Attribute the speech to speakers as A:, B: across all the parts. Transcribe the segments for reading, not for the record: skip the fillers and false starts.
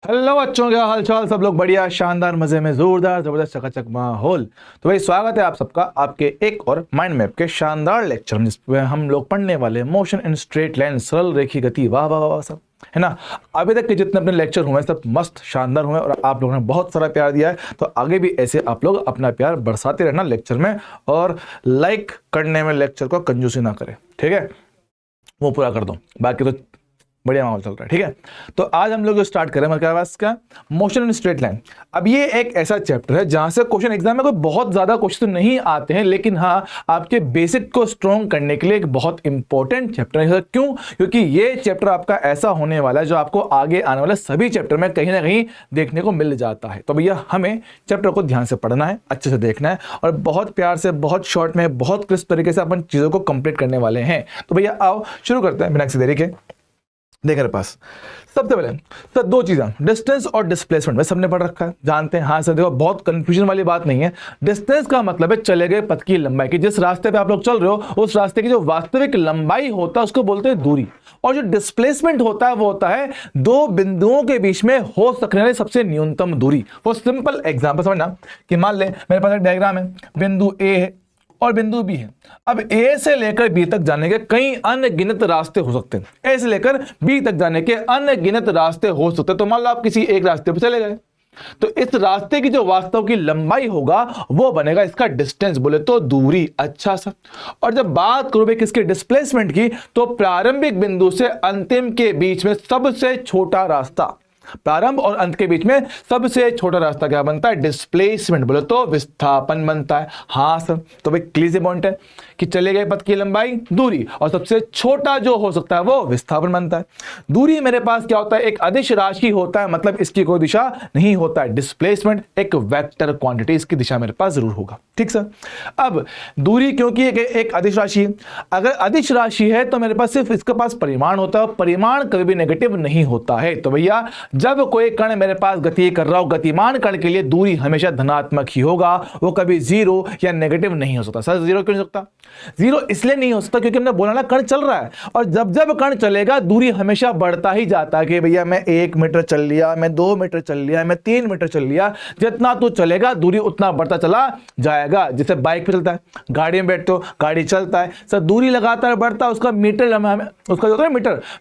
A: Hello बच्चों, क्या हाल चाल। सब लोग बढ़िया, शानदार, मजे में, जोरदार जबरदस्त चकाचक माहौल। तो भाई स्वागत है आप सबका आपके एक और माइंड मैप के शानदार लेक्चर में, जिसमें हम लोग पढ़ने वाले मोशन इन स्ट्रेट लाइन, सरल रेखी गति। वाह वाह वाह, सब है ना। अभी तक के जितने अपने लेक्चर हुए सब मस्त शानदार हुए और आप लोगों ने बहुत सारा प्यार दिया है। तो आगे भी ऐसे आप लोग अपना प्यार बरसाते रहना लेक्चर में, और लाइक करने में लेक्चर को कंजूसी ना करें, ठीक है। वो पूरा कर दो, बाकी तो बढ़िया माहौल चल रहा है, ठीक है। तो आज हम लोग जो स्टार्ट करें हमारे पास का मोशन इन स्ट्रेट लाइन। अब ये एक ऐसा चैप्टर है जहां से क्वेश्चन एग्जाम में कोई बहुत ज्यादा क्वेश्चन नहीं आते हैं, लेकिन हाँ आपके बेसिक को स्ट्रॉन्ग करने के लिए एक बहुत इंपॉर्टेंट चैप्टर है। क्यों? क्योंकि ये चैप्टर आपका ऐसा होने वाला है जो आपको आगे आने वाले सभी चैप्टर में कहीं ना कहीं देखने को मिल जाता है। तो भैया हमें चैप्टर को ध्यान से पढ़ना है, अच्छे से देखना है, और बहुत प्यार से, बहुत शॉर्ट में, बहुत क्रिस्प तरीके से अपन चीजों को कंप्लीट करने वाले हैं। तो भैया आओ शुरू करते हैं बिना किसी देरी के। देख रहे पास सबसे पहले तो दो चीजें, डिस्टेंस और डिस्प्लेसमेंट में सबने पढ़ रखा है, जानते हैं। हाँ सर देखो, बहुत कंफ्यूजन वाली बात नहीं है। डिस्टेंस का मतलब है चले गए पथ की लंबाई की, जिस रास्ते पे आप लोग चल रहे हो उस रास्ते की जो वास्तविक लंबाई होता है उसको बोलते हैं दूरी। और जो डिस्प्लेसमेंट होता है वो होता है दो बिंदुओं के बीच में हो सकने वाली सबसे न्यूनतम दूरी। वो सिंपल एग्जाम्पल समझना कि मान ले मेरे पास एक डायग्राम है, बिंदु ए है और बिंदु बी है। अब ए से लेकर बी तक जाने के कई अनगिनत रास्ते हो सकते हैं। ए से लेकर बी तक जाने के अनगिनत रास्ते हो सकते हैं। तो मान लो आप किसी एक रास्ते पर चले गए, तो इस रास्ते की जो वास्तव की लंबाई होगा वो बनेगा इसका डिस्टेंस, बोले तो दूरी। अच्छा सा। और जब बात करोगे किसके डिस्प्लेसमेंट की, तो प्रारंभिक बिंदु से अंतिम के बीच में सबसे छोटा रास्ता, प्रारंभ और अंत के बीच में सबसे छोटा रास्ता क्या बनता है? डिस्प्लेसमेंट, बोले तो विस्थापन बनता है। हाँ सर, तो भाई क्लियर पॉइंट है कि चले गए पथ की लंबाई दूरी, और सबसे छोटा जो हो सकता है वो विस्थापन बनता है। दूरी मेरे पास क्या होता है? एक अदिश राशि होता है, मतलब इसकी कोई दिशा नहीं होता है। डिस्प्लेसमेंट एक वेक्टर क्वांटिटी, इसकी दिशा मेरे पास जरूर होगा, ठीक सर। अब दूरी क्योंकि एक अदिश राशि है, अगर अदिश राशि है तो मेरे पास सिर्फ इसके पास परिमाण होता है, परिमाण कभी भी नेगेटिव नहीं होता है। तो भैया जब कोई कण मेरे पास गति कर रहा हो, गतिमान कण के लिए दूरी हमेशा धनात्मक ही होगा, वो कभी जीरो या नेगेटिव नहीं हो सकता। सर जीरो क्यों नहीं हो सकता? जीरो इसलिए नहीं हो सकता क्योंकि हमने बोला ना कण चल रहा है, और जब जब कण चलेगा दूरी हमेशा बढ़ता ही जाता है। कि भैया मैं 1 मीटर चल लिया, मैं 2 मीटर चल लिया, मैं 3 मीटर चल लिया, जितना तो चलेगा दूरी उतना बढ़ता चला जाएगा। जैसे बाइक पे चलता है, गाड़ी में बैठते हो, गाड़ी चलता है सर, दूरी लगातार बढ़ता है, उसका मीटर उसका जो होता है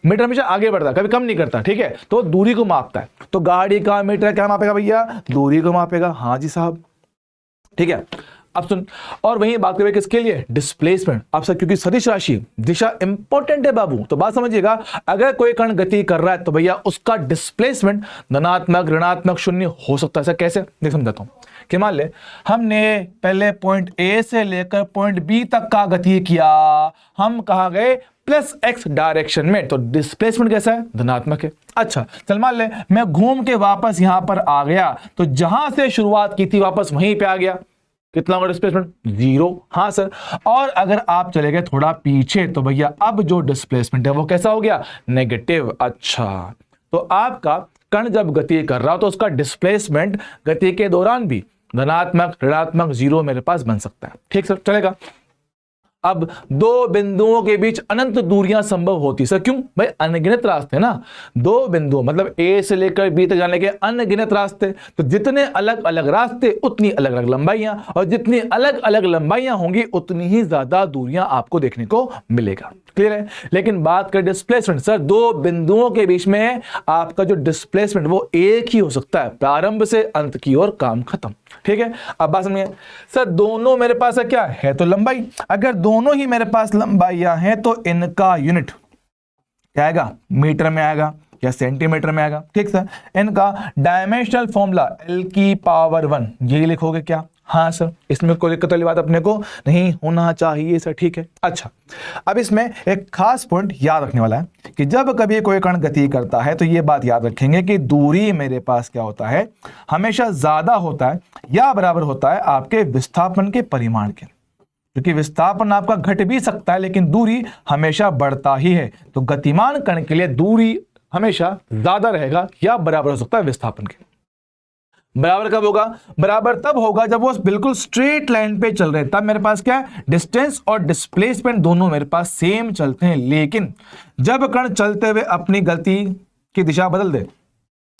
A: मीटर हमेशा आगे बढ़ता है, कभी कम नहीं करता, ठीक है। तो दूरी को मापता है, तो गाड़ी का मीटर क्या मापेगा भैया? दूरी को मापेगा। हाँ जी साहब, ठीक है। अब सुन, और वहीं बात करें किसके लिए? डिस्प्लेसमेंट। अब सर क्योंकि सदिश राशि दिशा इंपॉर्टेंट है बाबू, तो बात समझिएगा। अगर कोई कण गति कर रहा है तो भैया उसका डिस्प्लेसमेंट धनात्मक, ऋणात्मक, शून्य हो सकता है। सर कैसे? देख समझाता हूं कि मान ले हमने पहले पॉइंट ए से लेकर पॉइंट बी तक का गति किया, हम कहां गए? प्लस एक्स डायरेक्शन में, तो डिस्प्लेसमेंट कैसा है? धनात्मक है। अच्छा चल, मान ले मैं घूम के वापस यहां पर आ गया, तो जहां से शुरुआत की थी वापस वहीं पे आ गया, कितना होगा डिस्प्लेसमेंट? जीरो। हाँ सर। और अगर आप चले गए थोड़ा पीछे तो भैया अब जो डिस्प्लेसमेंट है वो कैसा हो गया? नेगेटिव। अच्छा, तो आपका कण जब गति कर रहा हो तो उसका डिस्प्लेसमेंट गति के दौरान भी धनात्मक, ऋणात्मक, जीरो मेरे पास बन सकता है, ठीक सर, चलेगा। अब दो बिंदुओं के बीच अनंत दूरियां संभव होती। सर क्यों? भाई अनगिनत रास्ते ना, दो बिंदु मतलब ए से लेकर बी तक जाने के अनगिनत रास्ते, तो जितने अलग अलग रास्ते उतनी अलग अलग लंबाइयां, और जितनी अलग अलग लंबाइयां होंगी उतनी ही ज्यादा दूरियां आपको देखने को मिलेगा। क्लियर है? लेकिन बात करें डिस्प्लेसमेंट, सर दो बिंदुओं के बीच में आपका जो डिस्प्लेसमेंट वो एक ही हो सकता है, प्रारंभ से अंत की ओर, काम खत्म, ठीक है। अब बात समझिए, सर दोनों मेरे पास है क्या है? तो लंबाई। अगर दोनों ही मेरे पास लंबाइयां हैं तो इनका यूनिट क्या आएगा? मीटर में आएगा या सेंटीमीटर में आएगा, ठीक सर। इनका डायमेंशनल फॉर्मूला L⁻⁴ यही लिखोगे क्या? हाँ सर, इसमें कोई दिक्कत वाली बात अपने को नहीं होना चाहिए सर, ठीक है। अच्छा, अब इसमें एक खास पॉइंट याद रखने वाला है कि जब कभी कोई कण गति करता है तो ये बात याद रखेंगे कि दूरी मेरे पास क्या होता है? हमेशा ज्यादा होता है या बराबर होता है आपके विस्थापन के परिमाण के, क्योंकि विस्थापन आपका घट भी सकता है लेकिन दूरी हमेशा बढ़ता ही है। तो गतिमान कण के लिए दूरी हमेशा ज्यादा रहेगा या बराबर हो सकता है विस्थापन के। बराबर कब होगा? बराबर तब होगा जब वो बिल्कुल स्ट्रेट लाइन पे चल रहे हैं, तब मेरे पास क्या है? डिस्टेंस और डिस्प्लेसमेंट दोनों मेरे पास सेम चलते हैं। लेकिन जब कण चलते हुए अपनी गति की दिशा बदल दे,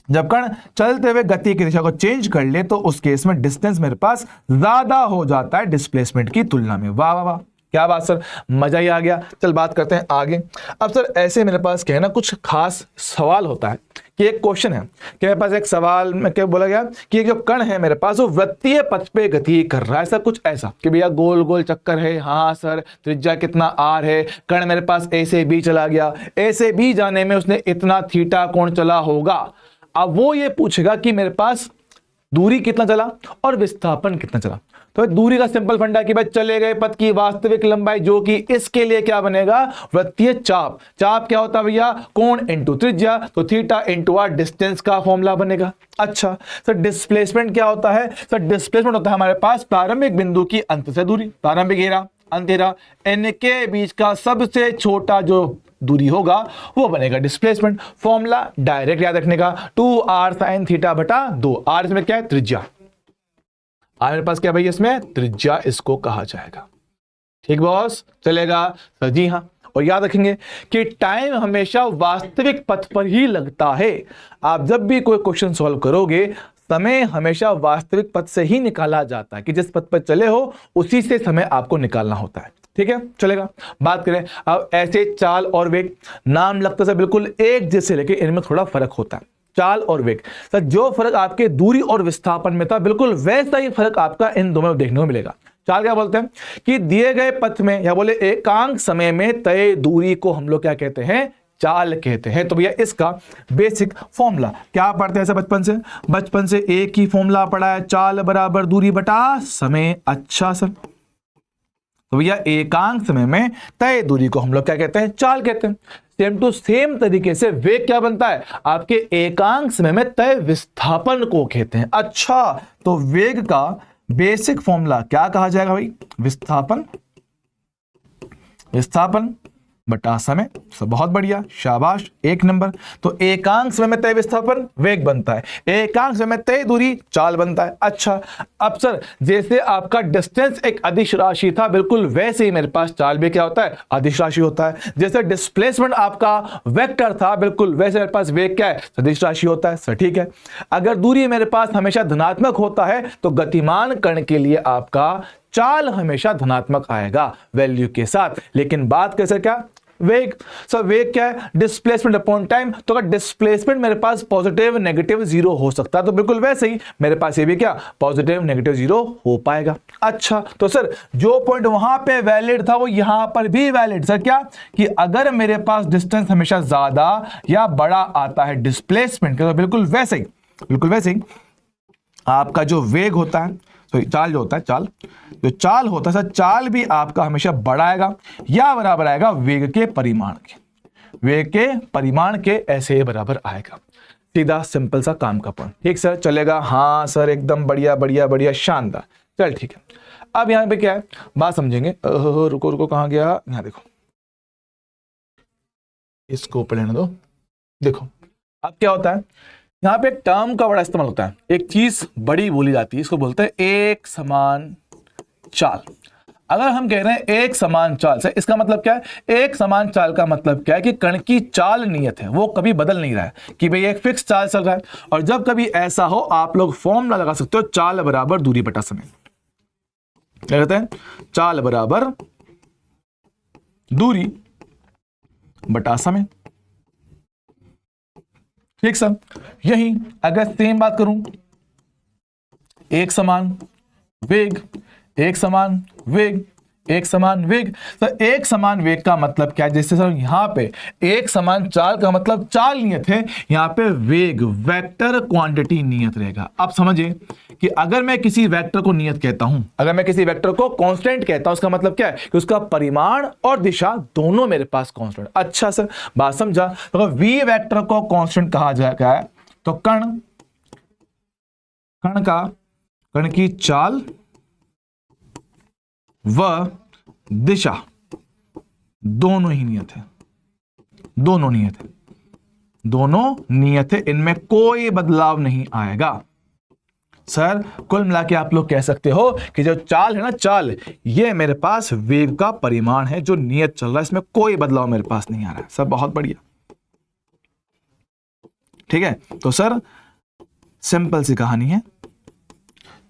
A: जब कण चलते हुए गति की दिशा को चेंज कर ले तो उस केस में डिस्टेंस मेरे पास ज्यादा हो जाता है डिस्प्लेसमेंट की तुलना में। वाह वाह वाह, क्या बात सर, मजा ही आ गया। चल बात करते हैं आगे। अब सर ऐसे मेरे पास क्या है ना, कुछ खास सवाल होता है कि एक क्वेश्चन है कि मेरे पास एक सवाल में क्या बोला गया कि एक जो कण है मेरे पास वो वृत्तीय पथ पे गति कर रहा है। सर कुछ ऐसा कि भैया गोल गोल चक्कर है, हाँ सर त्रिज्या कितना आर है, कण मेरे पास ए से बी चला गया, ए से बी जाने में उसने इतना थीटा कोण चला होगा। अब वो ये पूछेगा कि मेरे पास दूरी कितना चला और विस्थापन कितना चला। तो दूरी का सिंपल फंडा कि भाई चले गए पथ की वास्तविक लंबाई, जो कि इसके लिए क्या बनेगा, वृत्तीय चाप। चाप क्या होता है भैया, कोण इंटू त्रिज्या, तो थीटा इंटू आर डिस्टेंस का फॉर्मूला बनेगा। अच्छा सर डिस्प्लेसमेंट क्या होता है, सर डिस्प्लेसमेंट होता है हमारे पास प्रारंभिक बिंदु की अंत से दूरी, प्रारंभिक घेरा अंधेरा, इनके बीच का सबसे छोटा जो दूरी होगा वो बनेगा डिस्प्लेसमेंट। फॉर्मूला डायरेक्ट याद रखने का, 2r sin थीटा बटा 2। r इसमें क्या है, त्रिज्या। आर मेरे पास क्या भाई, इसमें त्रिज्या इसको कहा जाएगा। ठीक बॉस, चलेगा सर जी हाँ। और याद रखेंगे कि टाइम हमेशा वास्तविक पथ पर ही लगता है। आप जब भी कोई क्वेश्चन सॉल्व करोगे समय हमेशा वास्तविक पथ से ही निकाला जाता है कि जिस पथ पर चले हो उसी से समय आपको निकालना होता है। ठीक है चलेगा। बात करें अब ऐसे चाल और वेग, नाम लगता है बिल्कुल एक जैसे लेकिन इनमें थोड़ा फर्क होता है। चाल और वेग, सर जो फर्क आपके दूरी और विस्थापन में था बिल्कुल वैसा ही फर्क आपका इन दोनों में देखने को मिलेगा। चाल क्या बोलते हैं कि दिए गए पथ में या बोले एकांक समय में तय दूरी को हम लोग क्या कहते हैं, चाल कहते हैं। तो भैया इसका बेसिक फॉर्मूला क्या पढ़ते हैं, बचपन से एक ही फॉर्मूला पढ़ा है, चाल बराबर दूरी बटा समय। अच्छा सर, तो भैया एकांक समय में तय दूरी को हम लोग क्या कहते हैं, चाल कहते हैं। सेम टू सेम तरीके से वेग क्या बनता है, आपके एकांक समय में तय विस्थापन को कहते हैं। अच्छा तो वेग का बेसिक फॉर्मूला क्या कहा जाएगा भाई, विस्थापन बटा समय। बहुत बढ़िया, शाबाश, एक नंबर। तो एकांक समय में तय विस्थापन वेग बनता है, एकांक समय में तय दूरी चाल बनता है। अच्छा अब सर जैसे आपका डिस्टेंस एक अदिश राशि था बिल्कुल वैसे ही मेरे पास चाल भी क्या होता है, अदिश राशि होता है। जैसे डिस्प्लेसमेंट आपका वेक्टर था बिल्कुल वैसे मेरे पास वेग क्या है, सदिश राशि होता है। सर ठीक है, अगर दूरी मेरे पास हमेशा धनात्मक होता है तो गतिमान कण के लिए आपका चाल हमेशा धनात्मक आएगा वैल्यू के साथ। लेकिन बात कैसे क्या, वेग। सर वेग क्या है, डिस्प्लेसमेंट अपॉन टाइम। तो अगर डिस्प्लेसमेंट मेरे पास पॉजिटिव नेगेटिव जीरो हो सकता है तो बिल्कुल वैसे ही मेरे पास ये भी क्या पॉजिटिव नेगेटिव जीरो हो पाएगा। अच्छा तो सर जो पॉइंट वहां पे वैलिड था वो यहां पर भी वैलिड। सर क्या कि अगर मेरे पास डिस्टेंस हमेशा ज्यादा या बड़ा आता है डिस्प्लेसमेंट का तो बिल्कुल वैसे ही आपका जो वेग होता है, सॉरी चाल जो होता है, चाल होता है सर, चाल भी आपका हमेशा बड़ा आएगा या बराबर आएगा वेग के परिमाण के ऐसे बराबर आएगा। सीधा सिंपल सा काम का पॉइंट। ठीक सर चलेगा, हाँ सर एकदम बढ़िया शानदार। चल ठीक है, अब यहां पे क्या है बात समझेंगे। रुको कहां गया, यहां देखो, इसको ऊपर लेने दो। देखो अब क्या होता है, यहां पे एक टर्म का बड़ा इस्तेमाल होता है, एक चीज बड़ी बोली जाती है, इसको बोलते हैं एक समान चाल। अगर हम कह रहे हैं एक समान चाल से इसका मतलब क्या है, एक समान चाल का मतलब क्या है कि कण की चाल नियत है, वो कभी बदल नहीं रहा है कि भाई एक फिक्स चाल चल रहा है। और जब कभी ऐसा हो आप लोग फॉर्मूला लगा सकते हो, चाल बराबर दूरी बटा समय। क्या कहते हैं, चाल बराबर दूरी बटा समय। ठीक सर, यही अगर सेम बात करूं, एक समान वेग, एक समान वेग, एक समान वेग। तो एक समान वेग का मतलब क्या है, जैसे सर यहां पे एक समान चाल का मतलब चाल नियत है, यहां पे वेग वेक्टर क्वांटिटी नियत रहेगा। अब समझिए कि अगर मैं किसी वेक्टर को नियत कहता हूं, अगर मैं किसी वेक्टर को कांस्टेंट कहता हूं, उसका मतलब क्या है कि उसका परिमाण और दिशा दोनों मेरे पास कांस्टेंट। अच्छा सर बात समझा। तो अगर वी वेक्टर को कांस्टेंट कहा जाएगा तो कण की चाल व दिशा दोनों ही नियत है, दोनों नियत है, इनमें कोई बदलाव नहीं आएगा। सर कुल मिला के आप लोग कह सकते हो कि जो चाल है ना, चाल ये मेरे पास वेग का परिमाण है जो नियत चल रहा है, इसमें कोई बदलाव मेरे पास नहीं आ रहा है। सर बहुत बढ़िया, ठीक है, तो सर सिंपल सी कहानी है,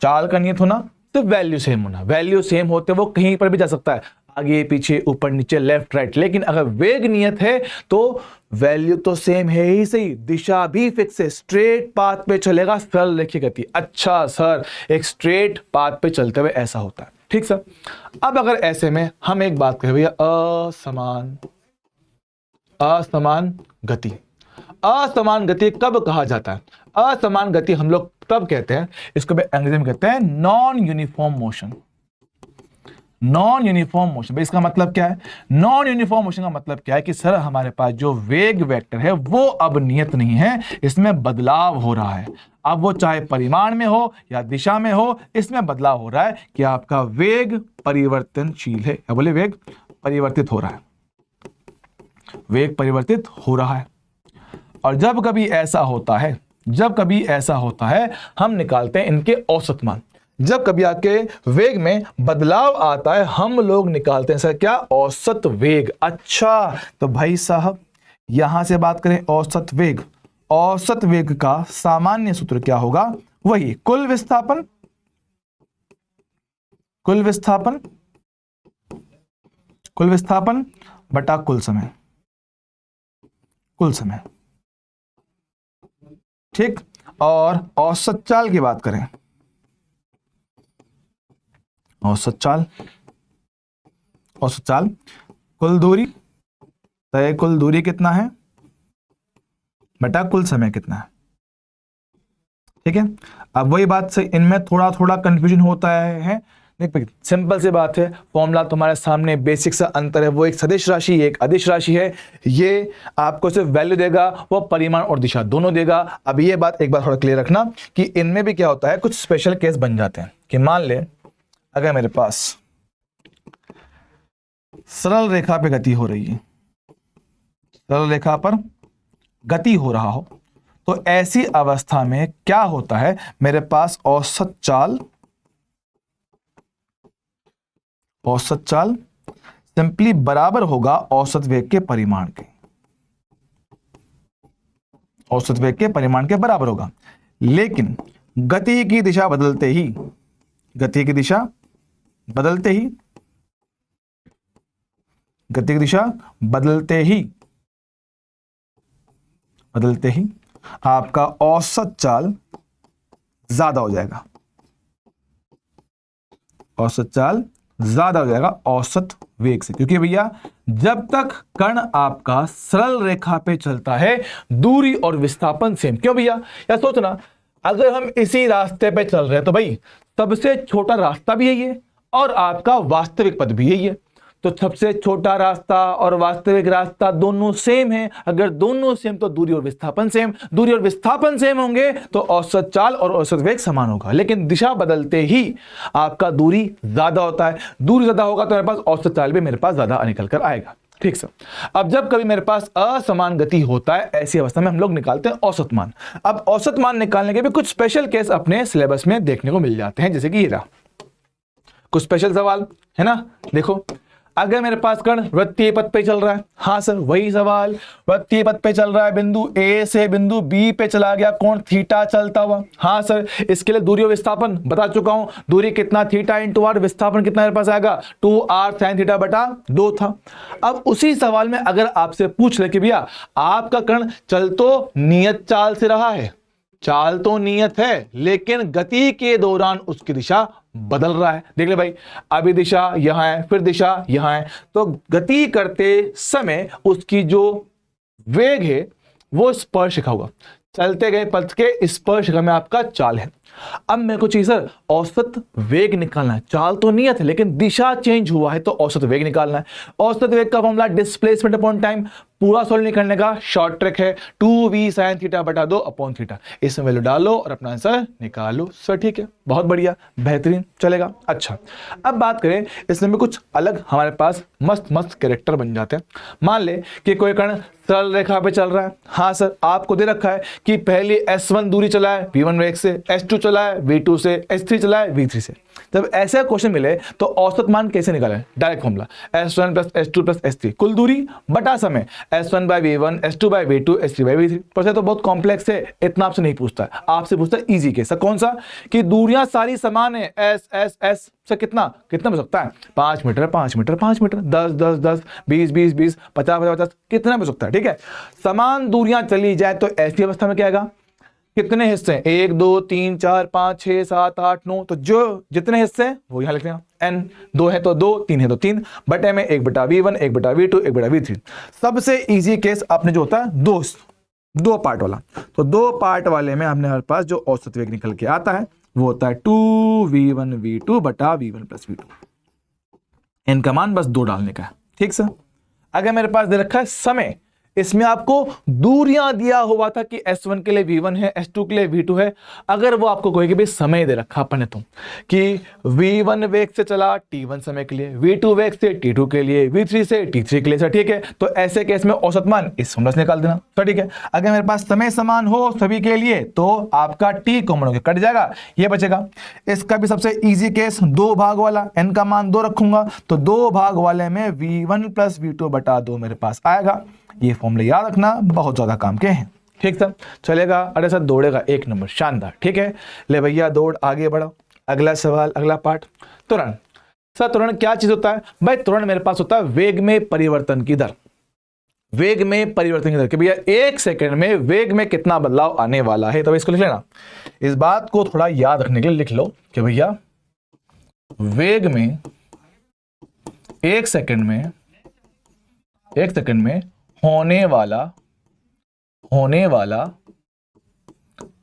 A: चाल का नियत होना तो वैल्यू सेम होना, वैल्यू सेम होते वो कहीं पर भी जा सकता है, आगे पीछे ऊपर नीचे लेफ्ट राइट, लेकिन अगर वेग नियत है तो वैल्यू तो सेम है ही सही, दिशा भी फिक्स है, स्ट्रेट पाथ पे चलेगा, सरल रेखीय गति। अच्छा सर, एक स्ट्रेट पाथ पे चलते हुए ऐसा होता है, ठीक सर। अब अगर ऐसे में हम एक बात करें भैया, असमान गति, असमान गति कब कहा जाता है? असमान गति हम लोग तब कहते हैं, इसको अंग्रेजी में कहते हैं non uniform motion. Non uniform motion, इसका मतलब क्या है? नॉन यूनिफॉर्म मोशन का मतलब क्या है कि सर हमारे पास जो वेग वेक्टर है वो अब नियत नहीं है, इसमें बदलाव हो रहा है। अब वो चाहे परिमाण में हो या दिशा में हो, इसमें बदलाव हो रहा है कि आपका वेग परिवर्तनशील है, या बोले वेग परिवर्तित हो रहा है, वेग परिवर्तित हो रहा है। और जब कभी ऐसा होता है, जब कभी ऐसा होता है, हम निकालते हैं इनके औसत मान। जब कभी आपके वेग में बदलाव आता है, हम लोग निकालते हैं सर क्या? औसत वेग। अच्छा, तो भाई साहब यहां से बात करें औसत वेग, औसत वेग का सामान्य सूत्र क्या होगा? वही कुल विस्थापन, कुल विस्थापन, कुल विस्थापन बटा कुल समय, कुल समय, ठीक। और औसत चाल की बात करें, औसत चाल, औसत चाल कुल दूरी, तय कुल दूरी कितना है बटा कुल समय कितना है, ठीक है। अब वही बात से इनमें थोड़ा थोड़ा कंफ्यूजन होता है। देख, सिंपल सी बात है, फॉर्मूला तुम्हारे सामने, बेसिक सा अंतर है, वो एक सदिश राशि एक अदिश राशि है। ये आपको सिर्फ वैल्यू देगा, वो परिमाण और दिशा दोनों देगा। अब ये बात एक बार थोड़ा क्लियर रखना कि इनमें भी क्या होता है, कुछ स्पेशल केस बन जाते हैं कि मान ले अगर मेरे पास सरल रेखा पे गति हो रही है, सरल रेखा पर गति हो रहा हो, तो ऐसी अवस्था में क्या होता है, मेरे पास औसत चाल, औसत चाल सिंपली बराबर होगा औसत वेग के परिमाण के, औसत वेग के परिमाण के बराबर होगा। लेकिन गति की दिशा बदलते ही, गति की दिशा बदलते ही, गति की दिशा बदलते ही, बदलते ही आपका औसत चाल ज्यादा हो जाएगा, औसत चाल ज्यादा हो जाएगा औसत वेग से। क्योंकि भैया जब तक कण आपका सरल रेखा पे चलता है, दूरी और विस्थापन सेम। क्यों भैया? या सोचना, अगर हम इसी रास्ते पे चल रहे हैं तो भाई सबसे छोटा रास्ता भी यही है और आपका वास्तविक पथ भी यही है, तो सबसे छोटा रास्ता और वास्तविक रास्ता दोनों सेम है। अगर दोनों सेम तो दूरी और विस्थापन सेम, दूरी और विस्थापन सेम होंगे तो औसत चाल और औसत वेग समान होगा। लेकिन दिशा बदलते ही आपका दूरी ज्यादा होता है, दूरी ज्यादा होगा तो मेरे पास औसत चाल भी मेरे पास ज्यादा निकल कर आएगा, ठीक सर। अब जब कभी मेरे पास असमान गति होता है, ऐसी अवस्था में हम लोग निकालते हैं औसत मान। अब औसत मान निकालने के भी कुछ स्पेशल केस अपने सिलेबस में देखने को मिल जाते हैं, जैसे कि ये रहा कुछ स्पेशल सवाल है ना। देखो, अगर मेरे पास कण वृत्तीय पथ पे चल रहा है, हाँ सर वही सवाल, वृत्तीय पथ पे चल रहा है, बिंदु ए से बिंदु बी पे चला गया, कोण थीटा चलता हुआ, हाँ सर। इसके लिए दूरी और विस्थापन बता चुका हूं, दूरी कितना थीटा इंटू आर, विस्थापन कितना मेरे पास आएगा 2r sin थीटा बटा 2 था। अब उसी सवाल में अगर आपसे पूछ ले कि भैया आपका कण चल तो नियत चाल से रहा है, चाल तो नियत है लेकिन गति के दौरान उसकी दिशा बदल रहा है। देख ले भाई, अभी दिशा यहां है, फिर दिशा यहां है, तो गति करते समय उसकी जो वेग है वो स्पर्शरेखा होगा, चलते गए पथ के स्पर्शरेखा में आपका चाल है। अब मेरे को चाहिए सर औसत वेग निकालना है, चाल तो नियत है लेकिन दिशा चेंज हुआ है तो औसत वेग निकालना है। औसत वेग का फॉर्मूला डिस्प्लेसमेंट अपॉन टाइम, पूरा सॉल्व निकालने का शॉर्ट ट्रिक है 2v sin थीटा बटा 2 अपॉन थीटा। इसमें वैल्यू डालो और अपना आंसर निकालो सर, ठीक है, बहुत बढ़िया, बेहतरीन चलेगा। अच्छा, अब बात करें इसमें भी कुछ अलग हमारे पास मस्त मस्त कैरेक्टर बन जाते हैं। मान ले कि कोई कण सरल रेखा पे चल रहा है, हाँ सर आपको दे रखा है कि पहले s1 दूरी चला है v1 वेग से, s2 चला है v2 से, s3 चला है v3 से। जब ऐसे क्वेश्चन मिले तो औसत मान कैसे निकालें? Direct formula S1 plus S2 plus S3, कुल दूरी बटा समय S1 by V1, S2 by V2, S3 by V3। Process तो बहुत कॉम्प्लेक्स है, इतना आपसे नहीं पूछता है, आपसे पूछता है इजी केस। कौन सा? कि दूरियां सारी समान है, S से कितना हो सकता है? 5 मीटर 5 मीटर 5 मीटर, 10 10 10, 20 20 20, 50 50 50, कितना हो सकता है? ठीक है, समान दूरियां चली जाए तो ऐसी अवस्था में क्या आएगा? कितने हिस्से हैं? 1 2 3 4 5 6 7 8 9, तो जो जितने हिस्से हैं वो यहां लिखते हैं n, 2 है तो 2, 3 है तो 3, बटे में 1/V1, 1/V2, 1/V3। सबसे इजी केस आपने जो होता है दो पार्ट वाला, तो 2 पार्ट वाले में हमने हमारे पास जो औसत वेग निकल के आता है वो होता है 2V1V2 बटा V1 प्लस V2। इनका मान बस 2 डालने का है। ठीक सर, अगर मेरे पास दे रखा है समय, इसमें आपको दूरियां दिया हुआ था कि S1 के लिए V1 है, S2 के लिए V2 है। अगर वो आपको कोई कि भाई समय दे रखा अपन ने तो कि V1 वेग से चला T1 समय के लिए, V2 वेग से T2 के लिए, V3 से T3 के लिए। सर ठीक है, तो ऐसे केस में औसत मान इस फॉर्मूला से निकाल देना। सर ठीक है, अगर मेरे पास समय समान हो सभी के लिए तो आपका T कॉमन होकर कट जाएगा, ये बचेगा। इसका भी सबसे ईजी केस 2 भाग वाला, n का मान 2 रखूंगा तो 2 भाग वाले में V1 प्लस V2 बटा 2 मेरे पास आएगा। ये फॉर्मूले याद रखना, बहुत ज्यादा काम के हैं। ठीक सर, चलेगा। अरे सर दौड़ेगा 1 नंबर, शानदार। ठीक है, ले भैया दौड़, आगे बढ़ो। अगला सवाल, अगला पार्ट, त्वरण। सर त्वरण क्या चीज होता है? भाई त्वरण मेरे पास होता है वेग में परिवर्तन की दर। वेग में परिवर्तन की दर कि भैया 1 सेकंड में वेग में कितना बदलाव आने वाला है। तो इसको लिख लेना, इस बात को थोड़ा याद रखने के लिए लिख लो कि भैया वेग में 1 सेकंड में होने वाला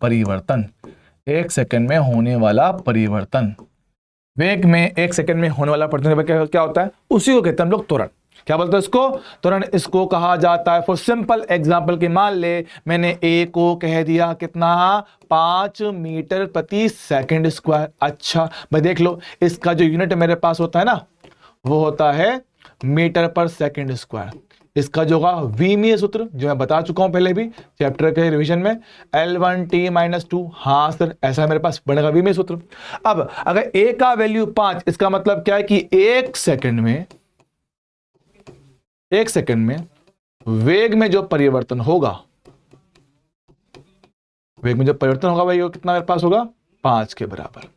A: परिवर्तन, 1 सेकंड में होने वाला परिवर्तन, वेग में 1 सेकंड में होने वाला परिवर्तन क्या होता है? उसी को कहते हैं हम लोग त्वरण। क्या बोलते हैं इसको? त्वरण। इसको कहा जाता है, फॉर सिंपल एग्जांपल के मान ले मैंने ए को कह दिया कितना? 5 मीटर प्रति सेकंड स्क्वायर। अच्छा भाई देख लो, इसका जो यूनिट मेरे पास होता है ना वो होता है मीटर पर सेकंड स्क्वायर। इसका जो होगा विमीय सूत्र जो मैं बता चुका हूं पहले भी चैप्टर के रिवीजन में, L1T-2। हाँ सर, ऐसा मेरे पास बनेगा विमीय सूत्र। अब अगर a का वैल्यू 5, इसका मतलब क्या है कि 1 सेकंड में वेग में जो परिवर्तन होगा, भाई वो कितना मेरे पास होगा? 5 के बराबर।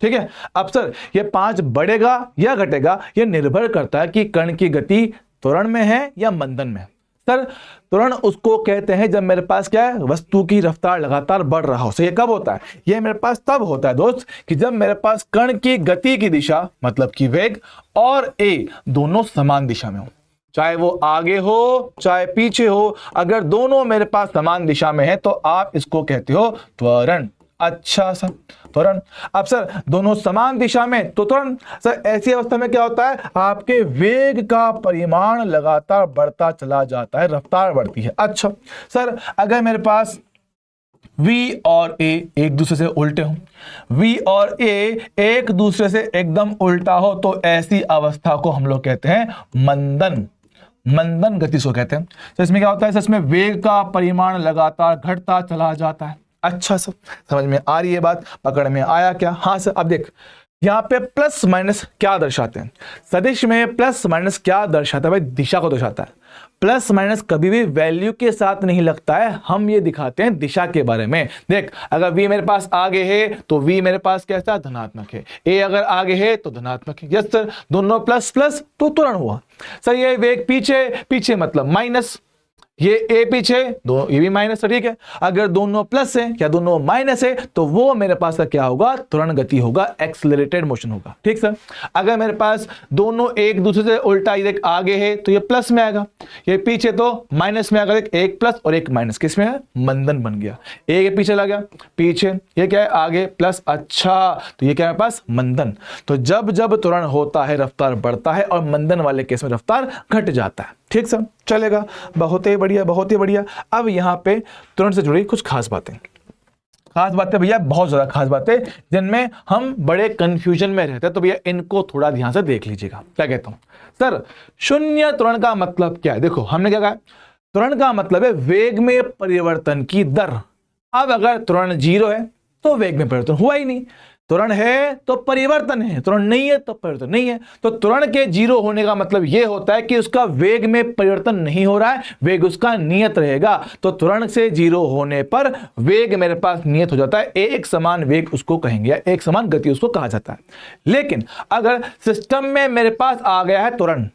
A: ठीक है, अब सर ये 5 बढ़ेगा या घटेगा ये निर्भर करता है कि कण की गति त्वरण में है या मंदन में। सर त्वरण उसको कहते हैं जब मेरे पास क्या है? वस्तु की रफ्तार लगातार बढ़ रहा हो। सो ये कब होता है? ये मेरे पास तब होता है दोस्त कि जब मेरे पास कण की गति की दिशा मतलब कि वेग और a दोनों समान दिशा में हो, चाहे वो आगे हो चाहे पीछे हो। अगर दोनों मेरे पास समान दिशा में है तो आप इसको कहते हो त्वरण। अच्छा सर, त्वरण। अब सर दोनों समान दिशा में तो त्वरण। सर ऐसी अवस्था में क्या होता है? आपके वेग का परिमाण लगातार बढ़ता चला जाता है, रफ्तार बढ़ती है। अच्छा सर, अगर मेरे पास v और a एक दूसरे से उल्टे हो, v और a एक दूसरे से एकदम उल्टा हो तो ऐसी अवस्था को हम लोग कहते हैं मंदन गति से कहते हैं। तो इसमें क्या होता है? इसमें वेग का परिमाण लगातार घटता चला जाता है। अच्छा सर, समझ में आ रही है बात? पकड़ में आया क्या? हाँ सर। अब देख यहाँ पे प्लस माइनस क्या दर्शाते हैं? सदिश में प्लस माइनस क्या दर्शाता है? भाई दिशा को दर्शाता है। प्लस माइनस कभी भी वैल्यू के साथ नहीं लगता है, हम ये दिखाते हैं दिशा के बारे में। देख अगर v मेरे पास आगे है तो v मेरे पास कैसा? धनात्मक है। a अगर आगे है तो धनात्मक है। यस सर, दोनों प्लस प्लस तो त्वरण हुआ। सर ये वेग पीछे मतलब माइनस, ये a पीछे, दो ये भी माइनस है। ठीक है, अगर दोनों प्लस है या दोनों माइनस है तो वो मेरे पास क्या होगा? त्वरण गति होगा, एक्सेलरेटेड मोशन होगा। ठीक सर, अगर मेरे पास दोनों एक दूसरे से उल्टा, एक आगे है तो ये प्लस में आएगा, ये पीछे तो माइनस में आएगा। एक प्लस और एक माइनस किसमें है? मंदन बन गया। एक पीछे लग गया, पीछे ये क्या है? आगे प्लस। अच्छा, तो ये क्या है मेरे पास? मंदन। तो जब जब त्वरण होता है रफ्तार बढ़ता है और मंदन वाले केस में रफ्तार घट जाता है। ठीक सर, चलेगा। बहुत ही बढ़िया। अब यहाँ पे त्वरण से जुड़ी कुछ खास बातें भैया, बहुत ज्यादा खास बातें जिनमें हम बड़े कंफ्यूजन में रहते हैं, तो भैया इनको थोड़ा ध्यान से देख लीजिएगा। क्या कहता हूं सर? शून्य त्वरण का मतलब क्या है? देखो हमने क्या कहा, त्वरण का मतलब है वेग में परिवर्तन की दर। अब अगर त्वरण 0 है तो वेग में परिवर्तन हुआ ही नहीं। त्वरण है तो परिवर्तन है, त्वरण नहीं है तो परिवर्तन नहीं है। तो त्वरण के जीरो होने का मतलब यह होता है कि उसका वेग में परिवर्तन नहीं हो रहा है, वेग उसका नियत रहेगा। तो त्वरण से जीरो होने पर वेग मेरे पास नियत हो जाता है, एक समान वेग उसको कहेंगे या एक समान गति उसको कहा जाता है। लेकिन अगर सिस्टम में मेरे पास आ गया है त्वरण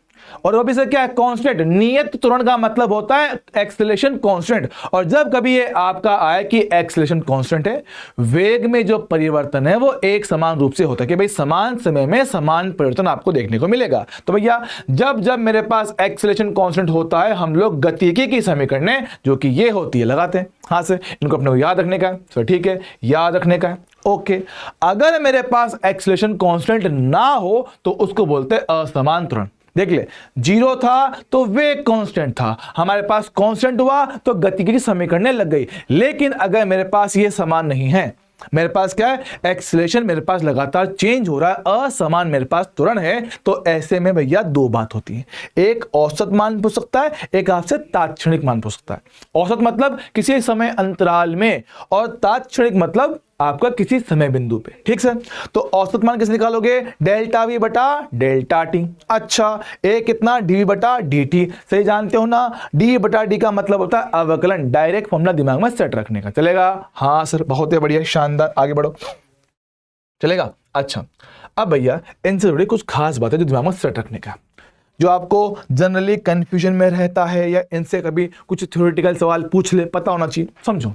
A: और वो भी सर क्या है, कांस्टेंट, नियत त्वरण का मतलब होता है एक्सेलरेशन कांस्टेंट। और जब कभी ये आपका आए कि एक्सेलरेशन कांस्टेंट है, वेग में जो परिवर्तन है वो एक समान रूप से होता है कि भाई समान समय में समान परिवर्तन आपको देखने को मिलेगा। तो भैया जब जब मेरे पास एक्सेलरेशन कांस्टेंट होता है, हम लोग गतिकी की समीकरण जो कि ये होती है लगाते हैं। हाँ सर, इनको अपने को याद रखने का है सर, ठीक है, याद रखने का है। ओके, अगर मेरे पास एक्सेलरेशन कांस्टेंट ना हो तो उसको बोलते हैं असमान त्वरण। देख ले, जीरो था तो वेग कांस्टेंट था, हमारे पास कांस्टेंट हुआ तो गतिकी की समीकरण लग गई। लेकिन अगर मेरे पास ये समान नहीं है, मेरे पास क्या है, एक्सेलरेशन मेरे पास लगातार चेंज हो रहा है, असमान मेरे पास त्वरण है, तो ऐसे में भैया दो बात होती है, एक औसत मान पूछ सकता है, एक आपसे तात्क्षणिक मान पूछ सकता है। औसत मतलब किसी समय अंतराल में, और तात्क्षणिक मतलब आपका किसी समय बिंदु पे। ठीक सर, तो औसत मान कैसे निकालोगे, डेल्टा वी बटा डेल्टा टी। अच्छा, ए कितना, डी बटा डी टी। सही जानते हो ना, डी बटा डी का मतलब होता है अवकलन। डायरेक्ट फॉर्मूला दिमाग में सेट रखने का, चलेगा? हाँ सर, बहुत ही बढ़िया, शानदार, आगे बढ़ो, चलेगा? अच्छा, अब भैया इनसे जुड़ी कुछ खास बातें जो दिमाग में सेट रखने का, जो आपको जनरली कंफ्यूजन में रहता है या इनसे कभी कुछ थ्योरेटिकल सवाल पूछ ले, पता होना चाहिए। समझो,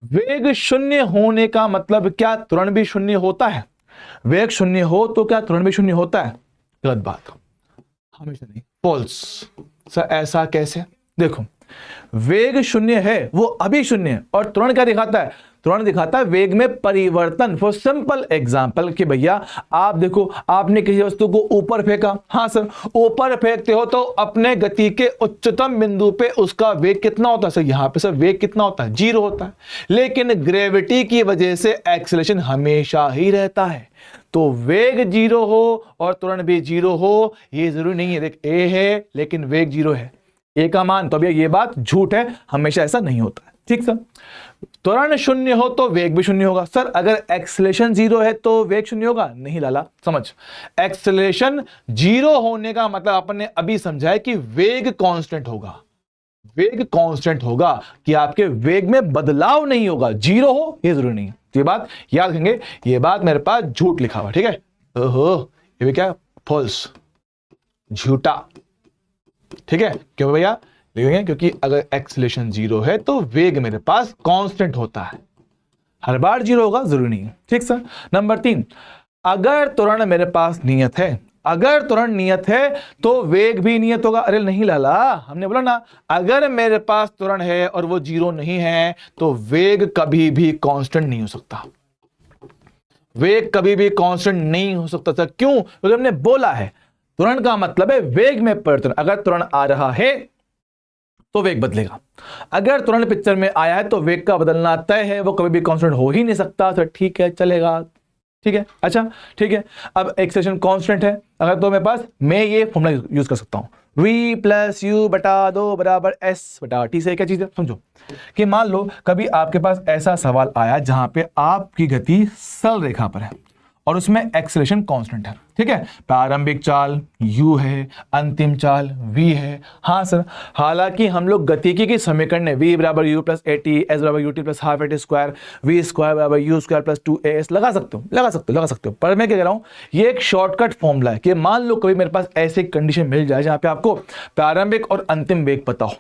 A: वेग शून्य होने का मतलब क्या त्वरण भी शून्य होता है? वेग शून्य हो तो क्या त्वरण भी शून्य होता है? गलत बात, हमेशा नहीं, फॉल्स। सर ऐसा कैसे? देखो, वेग शून्य है, वो अभी शून्य है, और त्वरण क्या दिखाता है? त्वरण दिखाता है वेग में परिवर्तन। फॉर सिंपल एग्जांपल कि भैया आप देखो, आपने किसी वस्तु को ऊपर फेंका, हाँ सर, ऊपर फेंकते हो तो अपने गति के उच्चतम बिंदु पे उसका वेग कितना होता है? सर यहाँ पे सर वेग कितना होता है? जीरो होता है। लेकिन ग्रेविटी की वजह से एक्सेलरेशन हमेशा ही रहता है, तो वेग जीरो हो और त्वरण भी जीरो हो ये जरूरी नहीं है। देख, ए है लेकिन वेग जीरो है, ए का मान, तो भैया ये बात झूठ है, हमेशा ऐसा नहीं होता है। ठीक सर, त्वरण शून्य हो तो वेग भी शून्य होगा। सर अगर एक्सेलरेशन जीरो है तो वेग शून्य होगा? नहीं लाला, समझ, एक्सेलरेशन जीरो होने का मतलब अपन ने अभी समझा है कि वेग कांस्टेंट होगा। वेग कांस्टेंट होगा कि आपके वेग में बदलाव नहीं होगा, जीरो हो ये जरूरी नहीं है। ये बात याद रखेंगे, ये बात मेरे पास झूठ लिखा हुआ, ठीक है? ओहो, ये भी क्या, फॉल्स, झूठा। ठीक है, क्यों भैया लिखेंगे? क्योंकि अगर एक्सेलरेशन जीरो है तो वेग मेरे पास कांस्टेंट होता है, हर बार जीरो होगा जरूरी नहीं है। ठीक सर। नंबर 3, अगर त्वरण मेरे पास नियत है, अगर त्वरण नियत है तो वेग भी नियत होगा। अरे नहीं लाला, हमने बोला ना, अगर मेरे पास त्वरण है और वो जीरो नहीं है तो वेग कभी भी कांस्टेंट नहीं हो सकता। वेग कभी भी कांस्टेंट नहीं हो सकता। सर क्यों? क्योंकि हमने बोला है त्वरण का मतलब है वेग में परिवर्तन। अगर त्वरण आ रहा है तो वेग बदलेगा, अगर त्वरण पिक्चर में आया है तो वेग का बदलना तय है, वो कभी भी कांस्टेंट हो ही नहीं सकता। तो ठीक है, चलेगा, ठीक है। अच्छा ठीक है, अब एक्सेलरेशन कांस्टेंट है, अगर तो मेरे पास, मैं ये फॉर्मूला यूज कर सकता हूं, v प्लस यू बटा 2 बराबर एस बटा टी। से क्या चीज है समझो, कि मान लो कभी आपके पास ऐसा सवाल आया जहां पे आपकी गति सरल रेखा पर है और उसमें एक्सेलरेशन कांस्टेंट है। ठीक है, प्रारंभिक चाल u है, अंतिम चाल v है। हाँ सर, हालांकि हम लोग गतिकी की समीकरण है v बराबर u plus a t, s बराबर u t plus half a t square, v square बराबर यू स्क्वायर प्लस 2as लगा सकते हो। पर मैं क्या कह रहा हूं, ये एक शॉर्टकट फॉर्मूला है कि मान लो कभी मेरे पास ऐसी कंडीशन मिल जाए जहां पे आपको प्रारंभिक और अंतिम वेग पता हो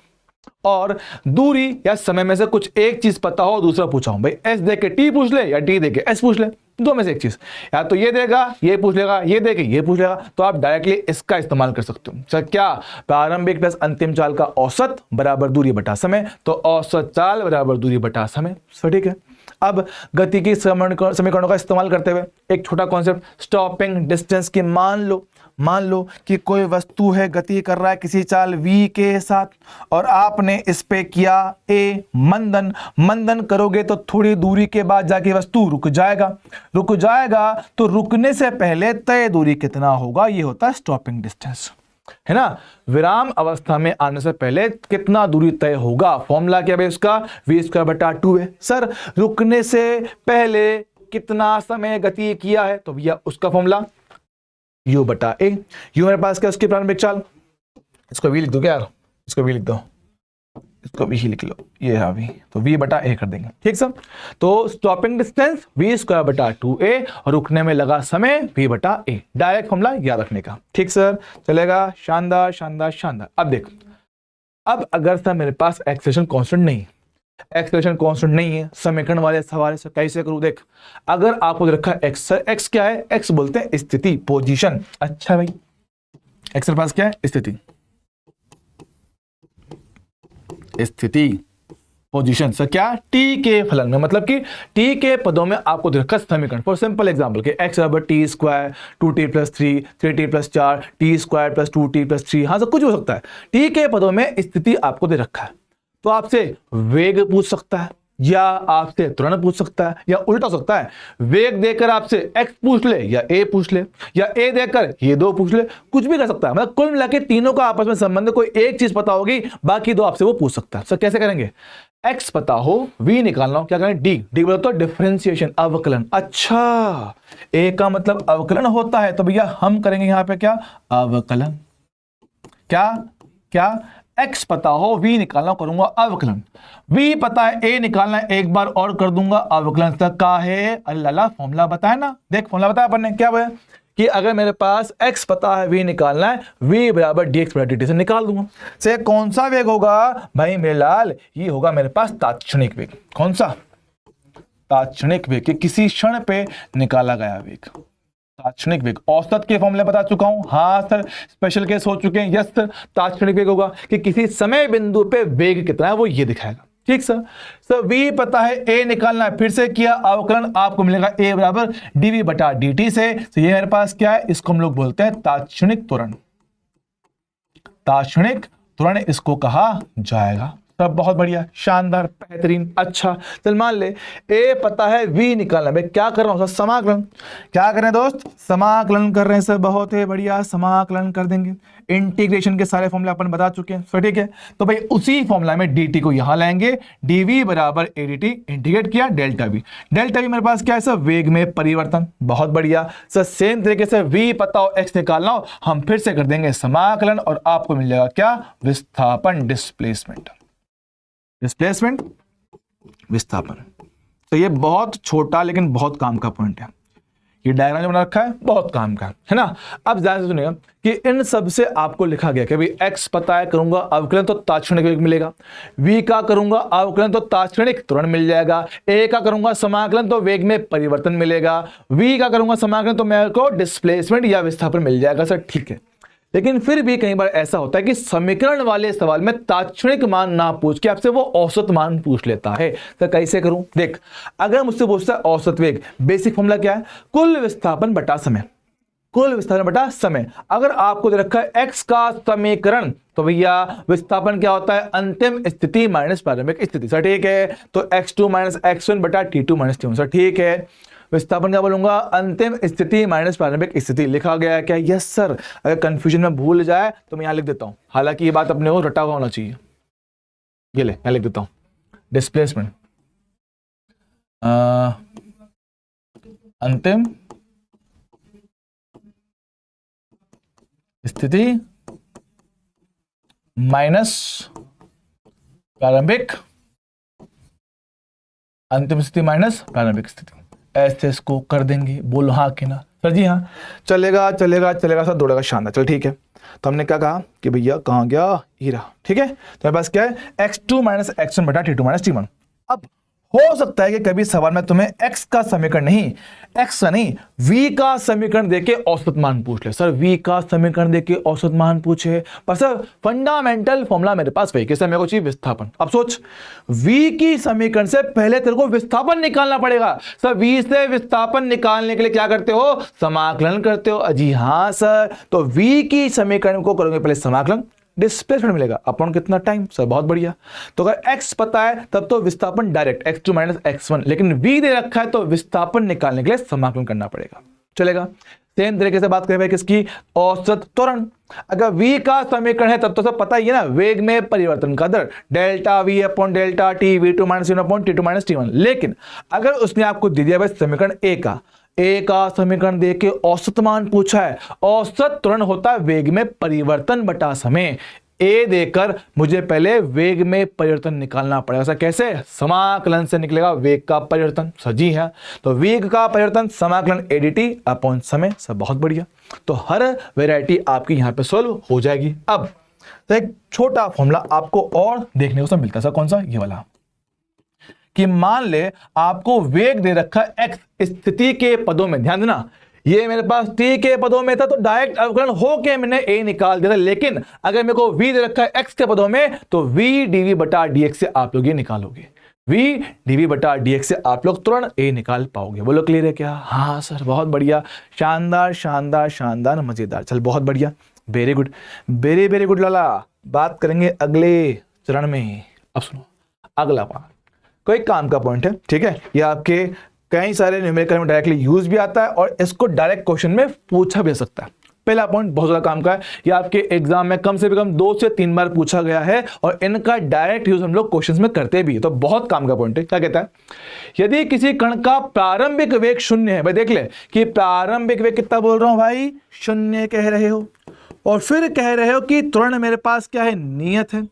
A: और दूरी या समय में से कुछ एक चीज पता हो, दूसरा पूछा हूं, भाई एस दे के टी पूछ ले या टी दे के एस पूछ ले, दो में से एक चीज, या तो ये देगा ये पूछ लेगा, ये देके ये पूछ लेगा, तो आप डायरेक्टली इसका इस्तेमाल कर सकते हो। सर क्या, प्रारंभिक प्लस अंतिम चाल का औसत बराबर दूरी बटा समय, तो औसत चाल बराबर दूरी बटा समय। सर ठीक है, अब गति की समीकरणों का इस्तेमाल करते हुए एक छोटा कॉन्सेप्ट, स्टॉपिंग डिस्टेंस की मान लो कि कोई वस्तु है, गति कर रहा है किसी चाल v के साथ और आपने इस पे किया a मंदन करोगे तो थोड़ी दूरी के बाद जाके वस्तु रुक जाएगा। तो रुकने से पहले तय दूरी कितना होगा, ये होता है स्टॉपिंग डिस्टेंस, है ना। विराम अवस्था में आने से पहले कितना दूरी तय होगा, फॉर्मूला क्या है उसका, v² बटा 2 है। सर रुकने से पहले कितना समय गति किया है, तो भैया उसका फॉर्मूला u बटा a। u मेरे पास क्या उसकी प्रारंभिक चाल, इसको v लिख दो क्या यार, इसको v लिख दो, इसको भी ही लिख लो, ये है v, तो v बटा a कर देंगे। ठीक सर, तो स्टॉपिंग डिस्टेंस v स्क्वायर बटा 2a और रुकने में लगा समय v बटा a, डायरेक्ट फॉर्मूला याद रखने का। ठीक सर, चलेगा, शानदार शानदार शानदार। अब देख, अब अगर सर मेरे पास एक्सेलरेशन कांस्टेंट नहीं, एक्सेलरेशन कांस्टेंट नहीं है समीकरण वाले सवाल से कैसे करूं। देख, अगर आपको रखा है एक्स, सर एक्स क्या है, एक्स बोलते हैं स्थिति, पोजीशन। अच्छा भाई, एक्स के पास क्या है, स्थिति, स्थिति पोजीशन। सर क्या, टी के फलन में, मतलब कि टी के पदों में आपको रखा समीकरण। फॉर सिंपल एग्जांपल के एक्स बराबर T square 2t + 3 3t + 4 T square plus 2t + 3, हाँ सब कुछ हो सकता है। टी के पदों में स्थिति आपको दे रखा है, तो आपसे वेग पूछ सकता है, या आपसे त्वरण पूछ सकता है, या उल्टा हो सकता है, वेग देकर आपसे x पूछ ले या a पूछ ले, या a देकर ये दो पूछ ले, कुछ भी कर सकता है। मतलब कुल मिला के तीनों का आपस में संबंध, कोई एक चीज पता होगी, बाकी दो आपसे वो पूछ सकता है। सर कैसे करेंगे, x पता हो, v निकालना हो, क्या करें, d बोलो तो डिफरेंशिएशन, अवकलन। अच्छा, a का मतलब अवकलन होता है, तो भैया हम करेंगे यहां पे क्या, अवकलन। क्या क्या, x पता हो, v निकालना, करूंगा अवकलन। v पता है, a निकालना है, एक बार और कर दूंगा अवकलन। तक का है, अल्लाह फॉर्मूला बताया ना, देख फॉर्मूला बताया अपन ने, क्या है कि अगर मेरे पास x पता है, v निकालना है, v बराबर dx बटा dt से निकाल दूंगा। से कौन सा वेग होगा भाई मेरे लाल, ये होगा मेरे पास तात्क्षणिक वेग। कौन सा, तात्क्षणिक वेग, कि किसी क्षण पे निकाला गया वेग, तात्क्षणिक वेग। औसत के फॉर्मूले बता चुका हूं, हाँ सर, स्पेशल केस हो चुके हैं, यस सर। तात्क्षणिक वेग होगा कि किसी समय बिंदु पे वेग कितना है वो ये दिखाएगा। ठीक सर, सर v पता है, a निकालना है, फिर से किया अवकलन, आपको मिलेगा a बराबर dv बटा dt से। तो ये मेरे पास क्या है, इसको हम लोग बोलते हैं तात्क्षणिक त्वरण, तात्क्षणिक त्वरण इसको कहा जाएगा। सब बहुत बढ़िया, शानदार, बेहतरीन। अच्छा चल मान ले a पता है, v निकालना, मैं क्या कर रहा हूं सर, समाकलन। क्या कर रहे हैं दोस्त, समाकलन कर रहे हैं सर, बहुत ही बढ़िया, समाकलन कर देंगे। इंटीग्रेशन के सारे फॉर्मूले अपन बता चुके हैं, सर ठीक है। तो भाई उसी फॉर्मूला में dt को यहां लाएंगे, dv बराबर a dt, इंटीग्रेट किया डेल्टा v। डेल्टा v मेरे पास क्या है सर, वेग में परिवर्तन। बहुत बढ़िया सर, सेम तरीके से v पता हो, x निकालना हो, हम फिर से कर देंगे समाकलन और आपको मिल जाएगा क्या, विस्थापन, डिस्प्लेसमेंट, डिस्प्लेसमेंट, विस्थापन। तो ये बहुत छोटा लेकिन बहुत काम का पॉइंट है, ये डायग्राम जो बना रखा है बहुत काम का है ना। अब ध्यान से सुनिएगा कि इन सब से आपको लिखा गया कि भाई x पता है, करूंगा अवकलन तो तात्क्षणिक वेग मिलेगा, v का करूंगा अवकलन तो तात्क्षणिक त्वरण मिल जाएगा, a का करूंगा समाकलन तो वेग में परिवर्तन मिलेगा, v का करूंगा समाकलन तो मेरे को डिस्प्लेसमेंट या विस्थापन मिल जाएगा। सर ठीक है, लेकिन फिर भी कई बार ऐसा होता है कि समीकरण वाले सवाल में तात्क्षणिक मान ना पूछ के आपसे वो औसत मान पूछ लेता है। तो कैसे करूं, देख अगर मुझसे पूछता है औसत वेग, बेसिक फॉर्मूला क्या है, कुल विस्थापन बटा समय, कुल विस्थापन बटा समय। अगर आपको दे रखा है x का समीकरण, तो भैया विस्थापन क्या होता है, अंतिम स्थिति माइनस प्रारंभिक स्थिति। सर ठीक है, तो x2 - x1 बटा t2 - t1। सर ठीक है, विस्थापन क्या बोलूंगा, अंतिम स्थिति माइनस प्रारंभिक स्थिति। लिखा गया है क्या, यस सर। अगर कंफ्यूजन में भूल जाए तो मैं यहां लिख देता हूं, हालांकि ये बात अपने को रटा हुआ होना चाहिए। ये ले मैं लिख देता हूं, डिस्प्लेसमेंट अंतिम स्थिति माइनस प्रारंभिक, अंतिम स्थिति माइनस प्रारंभिक स्थिति। ऐसे इसको कर देंगे, बोलो हाँ कि ना। सर जी हाँ, चलेगा चलेगा चलेगा सर, दौड़ेगा, शानदार। चल ठीक है, तो हमने क्या कहा कि भैया कहाँ गया हीरा। ठीक है, तो मेरे पास क्या है, x2 - x1 बटा t2 - t1। अब हो सकता है कि कभी सवाल में तुम्हें x का समीकरण नहीं, x का नहीं, v का समीकरण देके औसत मान पूछ ले। सर v का समीकरण देके औसत मान पूछे, पर सर फंडामेंटल फॉर्मूला मेरे पास वही, कैसे, मेरे को चाहिए विस्थापन। अब सोच, v की समीकरण से पहले तेरे को विस्थापन निकालना पड़ेगा। सर v से विस्थापन निकालने के लिए क्या करते हो, समाकलन करते हो। जी हाँ सर, तो v की समीकरण को करोगे पहले समाकलन, डिस्प्लेसमेंट मिलेगा अपन कितना टाइम। सर बहुत बढ़िया, तो अगर x पता है तब तो विस्थापन डायरेक्ट x2 - x1, लेकिन v दे रखा है तो विस्थापन निकालने के लिए समाकलन करना पड़ेगा। चलेगा, सेम तरीके से बात करें भाई किसकी, औसत त्वरण। अगर v का समीकरण है तब तो सब पता ही है ना, वेग में परिवर्तन का दर delta v upon delta t v2 minus v1 upon t2 minus t1। लेकिन अगर उसने आपको दे दिया भाई समीकरण ए का समीकरण दे के औसत मान पूछा है, औसत त्वरण होता है वेग में परिवर्तन बटा समय। ए देकर मुझे पहले वेग में परिवर्तन निकालना पड़ेगा। ऐसा कैसे, समाकलन से निकलेगा वेग का परिवर्तन। सही है, तो वेग का परिवर्तन समाकलन एडीटी अपॉन समय। सब बहुत बढ़िया, तो हर वैरायटी आपकी यहां पे सोल्व हो जाएगी। अब तो एक छोटा फॉर्मूला आपको और देखने को सब मिलता है, सर कौन सा, ये वाला, कि मान ले आपको वेग दे रखा है एक्स स्थिति के पदों में। ध्यान देना, ये मेरे पास t के पदों में था तो डायरेक्ट अवकलन हो के मैंने a निकाल दिया था, लेकिन अगर मेरे को v दे रखा है x के पदों में तो v dv बटा dx से आप लोग ये निकालोगे, v dv बटा dx से आप लोग तुरंत a निकाल पाओगे। बोलो क्लियर है क्या? हाँ सर बहुत बढ़िया, शानदार शानदार शानदार मजेदार, चल बहुत बढ़िया, very good, very very good लाला। बात करेंगे अगले चरण में। अब सुनो अगला पार्ट, कोई काम का पॉइंट है, ठीक है, ये आपके कई सारे न्यूमेरिकल में डायरेक्टली यूज भी आता है और इसको डायरेक्ट क्वेश्चन में पूछा भी सकता है। पहला पॉइंट बहुत ज्यादा काम का है, ये आपके एग्जाम में कम से कम 2 से 3 बार पूछा गया है और इनका डायरेक्ट यूज हम लोग क्वेश्चंस में करते भी, तो बहुत काम का पॉइंट है। क्या कहता है, यदि किसी कण का प्रारंभिक वेग 0 है, भाई देख ले कि प्रारंभिक वेग कितना बोल रहा हूं भाई, 0 कह रहे हो, और फिर कह रहे हो कि त्वरण मेरे पास क्या है, नियत है,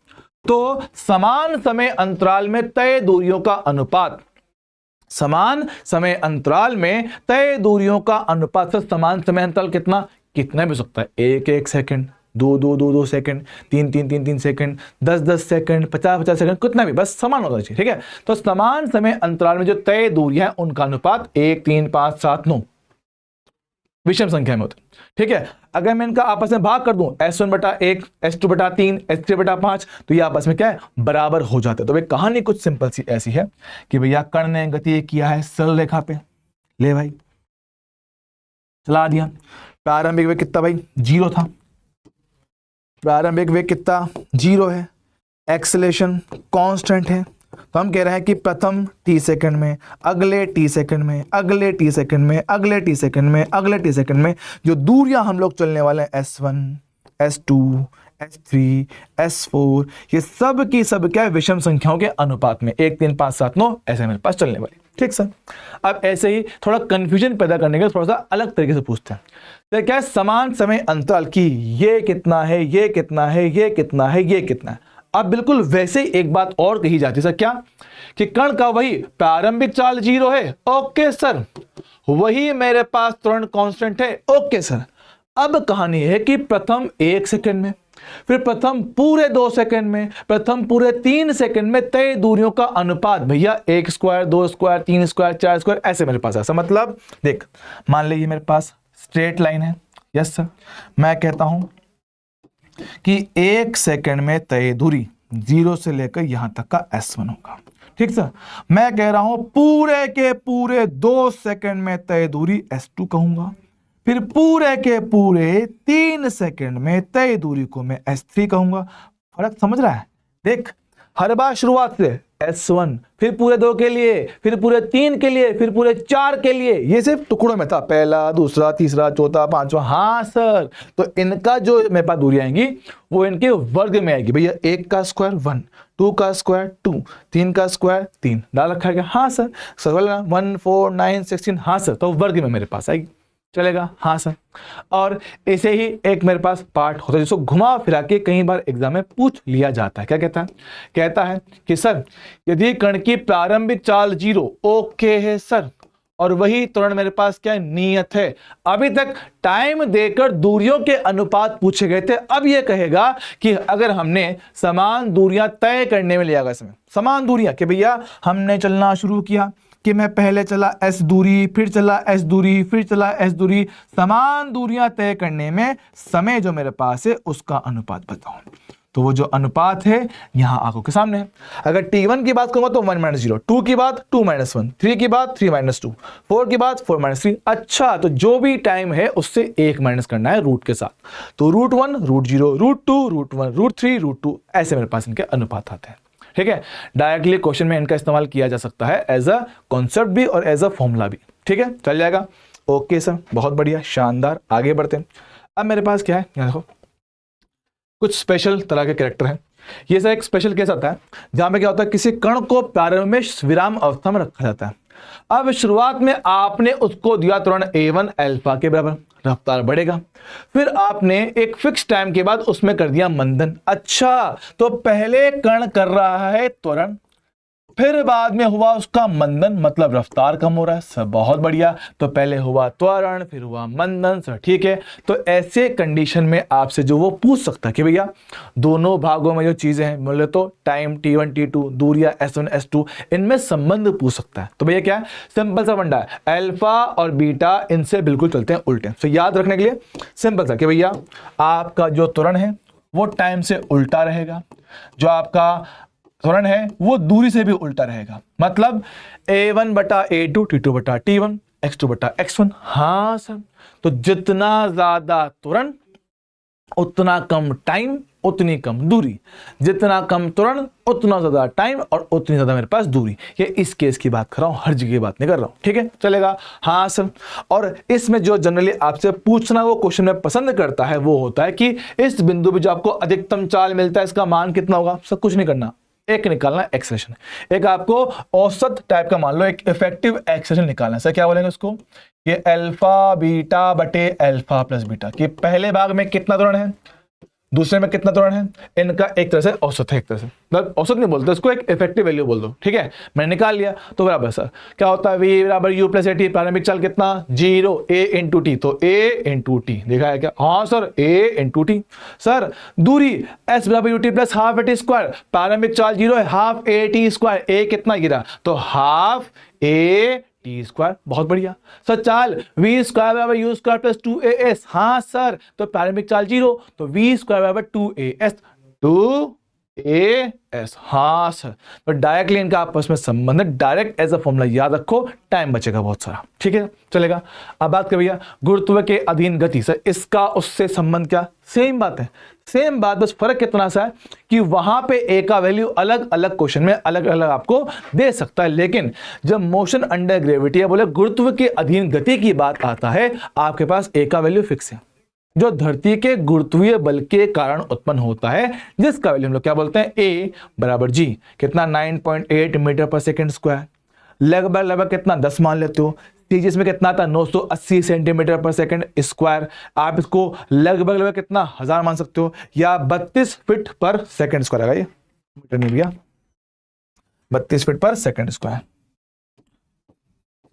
A: तो समान समय अंतराल में तय दूरियों का अनुपात, समान समय अंतराल में तय दूरियों का अनुपात, से समान समय अंतराल कितना कितना भी हो सकता है, 1 second, 2 second, 3 second, 10 second, 50 second, कितना भी, बस समान होना चाहिए, ठीक है। तो समान समय अंतराल में जो तय दूरियां हैं उनका अनुपात 1, 3, 5, 7, 9 विषम संख्या में होता है, ठीक है। अगर मैं इनका आपस में भाग कर दूं, s1 बटा 1, s2 बटा 3, s3 बटा 5, तो ये आपस में क्या है, बराबर हो जाते हैं। तो भाई कहानी कुछ सिंपल सी ऐसी है कि भैया कण ने गति किया है सरल रेखा पे, ले भाई चला दिया, प्रारंभिक वेग कितना भाई 0 था, प्रारंभिक वेग कितना 0 है, एक्सेलरेशन कांस्टेंट है, तो हम कह रहे हैं कि प्रथम t सेकंड में, अगले t सेकंड में, अगले t सेकंड में, अगले t सेकंड में, अगले t सेकंड में जो दूरियां हम लोग चलने वाले हैं s1, s2, s3, s4, ये सब की सब क्या है, विषम संख्याओं के अनुपात में 1, 3, 5, 7, 9 ऐसे मेरे पास चलने वाली, ठीक सर। अब ऐसे ही थोड़ा कंफ्यूजन पैदा करने के थोड़ा सा अलग तरीके से पूछते हैं, तो क्या है, समान समय अंतराल की ये कितना है, ये कितना है, ये कितना है, ये कितना है। अब बिल्कुल वैसे ही एक बात और कही जाती है सर, क्या, कि कण का वही प्रारंभिक चाल 0 है, ओके सर, वही मेरे पास त्वरण कांस्टेंट है, ओके सर। अब कहानी है कि प्रथम 1 सेकंड में, फिर प्रथम पूरे 2 सेकंड में, प्रथम पूरे 3 सेकंड में तय दूरियों का अनुपात, भैया 1 स्क्वायर, 2 स्क्वायर, 3 स्क्वायर, 4 स्क्वायर, ऐसे मेरे पास ऐसा, मतलब देख मान लीजिए मेरे पास स्ट्रेट लाइन है, यस सर, मैं कहता हूं कि 1 सेकंड में तय दूरी 0 से लेकर यहां तक का s1 होगा, ठीक सर। मैं कह रहा हूं पूरे के पूरे 2 सेकंड में तय दूरी s2 कहूंगा, फिर पूरे के पूरे 3 सेकंड में तय दूरी को मैं s3 कहूंगा। फर्क समझ रहा है, देख हर बार शुरुआत से s1, फिर पूरे 2 के लिए, फिर पूरे 3 के लिए, फिर पूरे 4 के लिए, ये सिर्फ टुकड़ों में था, पहला, दूसरा, तीसरा, चौथा, पांचवा, हाँ सर। तो इनका जो मेरे पास दूरी आएंगी वो इनके वर्ग में आएगी, भैया 1 का स्क्वायर 1, 2 का स्क्वायर 2, 3 का स्क्वायर 3, डाल रखा है, हाँ सर, 1, 4, 9, 16, हाँ सर, तो वर्ग में मेरे पास आएगी, चलेगा, हाँ सर। और ऐसे ही एक मेरे पास पार्ट होता है जिसको घुमा फिरा के कई बार एग्जाम में पूछ लिया जाता है, क्या कहता है, कहता है कि सर यदि कण की प्रारंभिक चाल 0, ओके है सर, और वही त्वरण मेरे पास क्या है, नियत है। अभी तक टाइम देकर दूरियों के अनुपात पूछे गए थे, अब ये कहेगा कि अगर हमने समान दूरियां तय करने में लिया गया समय, समान दूरियां, कि भैया हमने चलना शुरू किया कि मैं पहले चला s दूरी, फिर चला s दूरी, फिर चला s दूरी, समान दूरियां तय करने में समय जो मेरे पास है उसका अनुपात बताओ। तो वो जो अनुपात है यहां आंखों के सामने है। अगर t1 की बात करूंगा तो 1 - 0, 2 की बात 2 - 1, 3 की बात 3 - 2, 4 की बात 4 - 3। अच्छा, तो जो भी टाइम है उससे 1 माइनस करना है रूट के साथ, तो √1, √0, √2, √1, √3, √2, ऐसे मेरे पास इनके अनुपात आते हैं, ठीक है। डायरेक्टली क्वेश्चन में इनका इस्तेमाल किया जा सकता है एज अ कॉन्सेप्ट भी और एज अ फॉर्मूला भी, ठीक है, चल जाएगा। ओके सर, बहुत बढ़िया, शानदार, आगे बढ़ते हैं। अब मेरे पास क्या है, यहाँ देखो कुछ स्पेशल तरह के कैरेक्टर हैं। ये सर एक स्पेशल केस आता है जहां पे क्या होता है, किसी कण को प्रारंभ में विराम अवस्था में रखा जाता है। अब शुरुआत में आपने उसको दिया त्वरण a1 अल्फा के बराबर, रफ्तार बढ़ेगा। फिर आपने एक फिक्स टाइम के बाद उसमें कर दिया मंदन। अच्छा, तो पहले कण कर रहा है त्वरण, फिर बाद में हुआ उसका मंदन, मतलब रफ्तार कम हो रहा है सर, बहुत बढ़िया। तो पहले हुआ त्वरण, फिर हुआ मंदन सर, ठीक है। तो ऐसे कंडीशन में आपसे जो वो पूछ सकता है कि भैया दोनों भागों में जो चीजें हैं, बोले तो टाइम t1 t2, दूरिया s1 s2, इनमें संबंध पूछ सकता है। तो भैया क्या है, सिंपल सा फंडा है, अल्फा और बीटा इनसे बिल्कुल चलते हैं उल्टे। तो याद रखने के लिए सिंपल सा कि भैया आपका जो त्वरण है वो टाइम से उल्टा रहेगा, जो आपका त्वरण है वो दूरी से भी उल्टा रहेगा। मतलब a1 बटा a2, t2 बटा t1, x2 बटा x1। हाँ सर, तो जितना ज्यादा त्वरण उतना कम टाइम, उतनी कम दूरी, जितना कम त्वरण उतना ज्यादा टाइम और उतनी ज्यादा मेरे पास दूरी। ये इस केस की बात कर रहा हूं, हर जगह बात नहीं कर रहा हूं, ठीक है, चलेगा। हाँ सर, और इसमें जो जनरली आपसे पूछना वो क्वेश्चन में पसंद करता है वो होता है कि इस बिंदु पे जो आपको अधिकतम चाल मिलता है इसका मान कितना होगा। सब कुछ नहीं करना, एक निकालना एक्सेलेरेशन, एक आपको औसत टाइप का मान लो एक इफेक्टिव एक्सेलेरेशन निकालना है। सर क्या बोलेंगे उसको, ये अल्फा बीटा बटे अल्फा प्लस बीटा, कि पहले भाग में कितना त्वरण है, दूसरे में कितना त्वरण है, इनका एक तरह से औसत है, एक तरह से, मतलब औसत नहीं बोलते इसको, एक इफेक्टिव वैल्यू बोल दो, ठीक है। मैंने निकाल लिया तो बराबर सर क्या होता है, v बराबर u प्लस टी, प्रारंभिक चाल कितना 0, a इंटू टी, तो a इंटू टी, देखा है क्या, हाँ sir a into T. Sir दूरी s बराबर u t plus half a t square, प्रारंभिक चाल 0 है, half a t square, a कितना गिरा, तो हाफ ए टी स्क्वायर, बहुत बढ़िया। सर चाल v स्क्वायर बराबर यू स्क्वायर प्लस 2as, हाँ सर, तो प्रारंभिक चाल 0, तो v स्क्वायर बराबर 2as, 2as, हाँ सर। तो डायरेक्टली इनका आपस में संबंध है, डायरेक्ट एज अ फॉर्मूला याद रखो, टाइम बचेगा बहुत सारा, ठीक है, चलेगा। अब बात कर भैया गुरुत्व के अधीन गति, सर इसका उससे संबंध क्या, सेम बात है, सेम बात, बस फर्क कितना सा है कि वहां पे ए का वैल्यू अलग अलग क्वेश्चन में अलग अलग आपको दे सकता है, लेकिन जब मोशन अंडर ग्रेविटी है, बोले गुरुत्व के अधीन गति की बात आता है, आपके पास ए का वैल्यू फिक्स है, जो धरती के गुरुत्वीय बल के कारण उत्पन्न होता है, जिसका वैल्यू हम लोग क्या बोलते हैं, ए बराबर जी, कितना 9.8 मीटर पर सेकेंड स्क्वायर, लगभग लगभग कितना 10 मान लेते हो, तेजिस में कितना था 980 सेंटीमीटर पर सेकंड स्क्वायर, आप इसको लगभग लगभग कितना 1000 मान सकते हो, या 32 फीट पर सेकंड स्क्वायर आएगा, ये मीटर नहीं भैया, 32 फीट पर सेकंड स्क्वायर,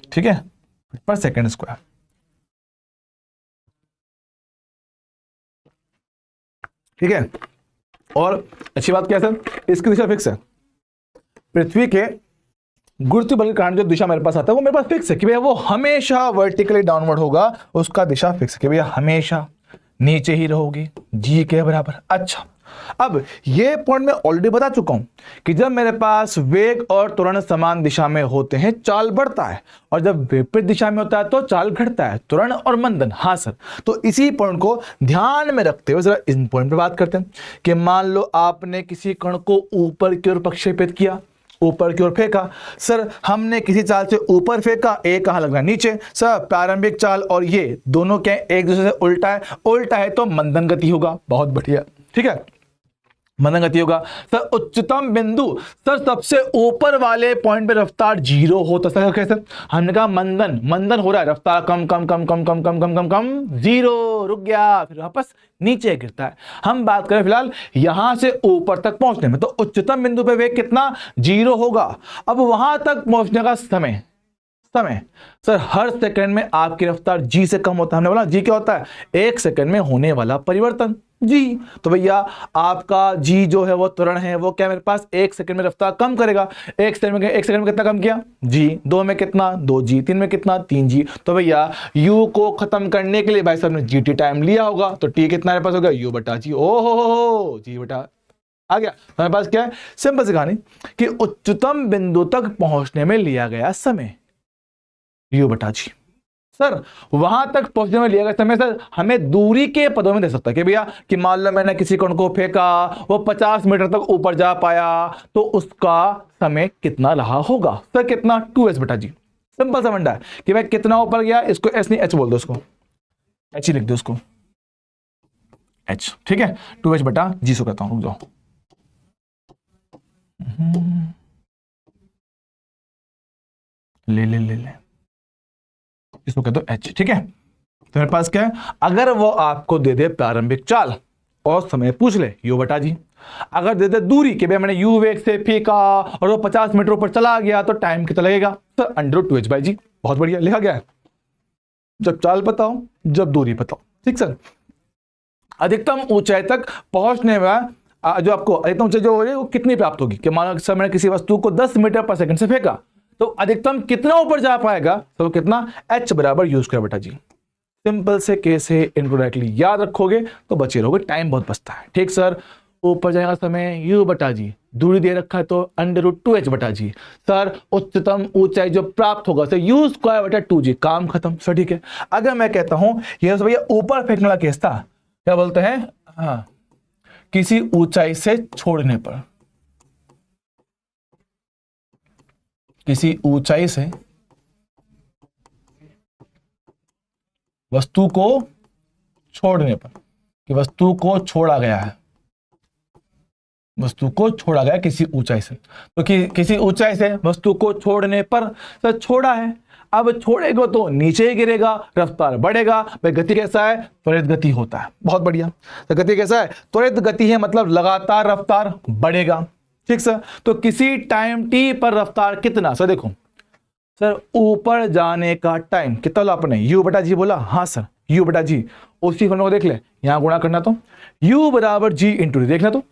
A: ठीक है, फीट पर सेकंड स्क्वायर, ठीक है। और अच्छी बात क्या है सर, इसकी दिशा फिक्स है, पृथ्वी के गुरुत्व बल के कारण जो दिशा मेरे पास आता है वो मेरे पास फिक्स है कि भैया वो हमेशा वर्टिकली डाउनवर्ड होगा, उसका दिशा फिक्स है कि भैया हमेशा नीचे ही रहोगी, जी के बराबर। अच्छा, अब ये पॉइंट मैं ऑलरेडी बता चुका हूं कि जब मेरे पास वेग और त्वरण समान दिशा में होते हैं चाल बढ़ता है, और जब विपरीत दिशा में होता है तो चाल घटता है, त्वरण और मंदन। हाँ सर, तो इसी पॉइंट को ध्यान में रखते हुए जरा इन पॉइंट पे बात करते हैं कि मान लो आपने किसी कण को ऊपर की ओर प्रक्षेपित किया, ऊपर की ओर फेंका, सर हमने किसी चाल से ऊपर फेंका, ए कहां लग रहा है, नीचे। सर प्रारंभिक चाल और ये दोनों क्या एक दूसरे से उल्टा है, उल्टा है तो मंदन गति होगा, बहुत बढ़िया, ठीक है, मंदन गति होगा। सर उच्चतम बिंदु, सर सबसे ऊपर वाले पॉइंट पे रफ्तार 0 होता है, कैसे, हमने कहा मंदन, मंदन हो रहा है, रफ्तार कम कम कम कम कम कम कम कम कम 0, रुक गया, फिर वापस नीचे गिरता है। हम बात करें फिलहाल यहां से ऊपर तक पहुंचने में, तो उच्चतम बिंदु पे वेग कितना 0 होगा। अब वहां तक पहुंचने का समय, सर हर सेकंड में आपकी रफ्तार जी से कम होता है, हमने बोला जी क्या होता है, 1 सेकंड में होने वाला परिवर्तन, जी। तो भैया आपका जी जो है वो त्वरण है, वो क्या मेरे पास 1 सेकंड में रफ्तार कम करेगा, 1 सेकंड में कितना कम किया जी, 2 में कितना 2 जी, 3 में कितना 3 जी। तो भैया यू को खत्म करने के लिए भाई साहब ने जी टी टाइम लिया होगा, तो टी कितना मेरे पास हो गया, यू बटा जी, ओ हो जी बटा आ गया। हमारे पास क्या है, सिंपल सी कहानी कि उच्चतम बिंदु तक पहुंचने में लिया गया समय यू बटा जी। सर वहां तक पहुंचने में लिया गया समय सर हमें दूरी के पदों में दे सकता है कि भैया कि मान लो मैंने किसी कण को फेंका, वो 50 मीटर तक ऊपर जा पाया, तो उसका समय कितना रहा होगा, सर कितना 2s बटा जी। सिंपल सा फंडा है कि भाई कितना ऊपर गया, इसको एस नहीं एच बोल दो, उसको एच ही लिख दो, उसको एच, ठीक है। 2h बटा जी सो कहता हूं, रुक जाओ। ले ले ले ले, इसको कह दो एच, ठीक है। तो मेरे पास क्या है, अगर वो आपको दे दे प्रारंभिक चाल और समय पूछ ले u बटा जी, अगर दे दे दूरी कि भाई मैंने u वेग से फेंका और वो 50 मीटर ऊपर चला गया तो टाइम कितना लगेगा, तो √2h बाई जी। बहुत बढ़िया लिखा गया है, जब चाल बताओ जब दूरी बताओ, ठीक सर। अधिकतम ऊंचाई तक पहुंचने में जो आपको अधिकतम ऊंचाई जो हो रही है वो कितनी प्राप्त होगी, कि मानो सर मैंने किसी वस्तु को 10 मीटर पर सेकंड से फेंका तो अधिकतम कितना ऊपर जा पाएगा, तो कितना h बराबर u² बटा जी। सिंपल से केस है, इनको डायरेक्टली याद रखोगे तो बचे रहोगे, टाइम बहुत बचता है, ठीक सर। ऊपर जाएगा समय u बटा जी, दूरी दे रखा है तो √2h बटा जी। सर उच्चतम ऊंचाई जो प्राप्त होगा सर u² बटा 2g, काम खत्म सर, ठीक है। अगर मैं कहता हूं ये भैया ऊपर फेंकने वाला केस था, क्या बोलते हैं, हाँ, किसी ऊंचाई से छोड़ने पर, किसी ऊंचाई से वस्तु को छोड़ने पर, कि वस्तु को छोड़ा गया है, वस्तु को छोड़ा गया किसी ऊंचाई से, तो किसी ऊंचाई से वस्तु को छोड़ने पर, सर छोड़ा है, अब छोड़ेगा तो नीचे ही गिरेगा, रफ्तार बढ़ेगा। भाई गति कैसा है, त्वरित गति होता है, बहुत बढ़िया। तो गति कैसा है, त्वरित गति है, मतलब लगातार रफ्तार बढ़ेगा, ठीक सर। तो किसी टाइम t पर रफ्तार कितना, सर देखो सर ऊपर जाने का टाइम कितना बोला आपने, u बटा जी बोला, हाँ सर u बटा जी। उसी फॉर्मूला को देख ले, यहां गुणा करना तो u बराबर g इंटू टी, देखना तो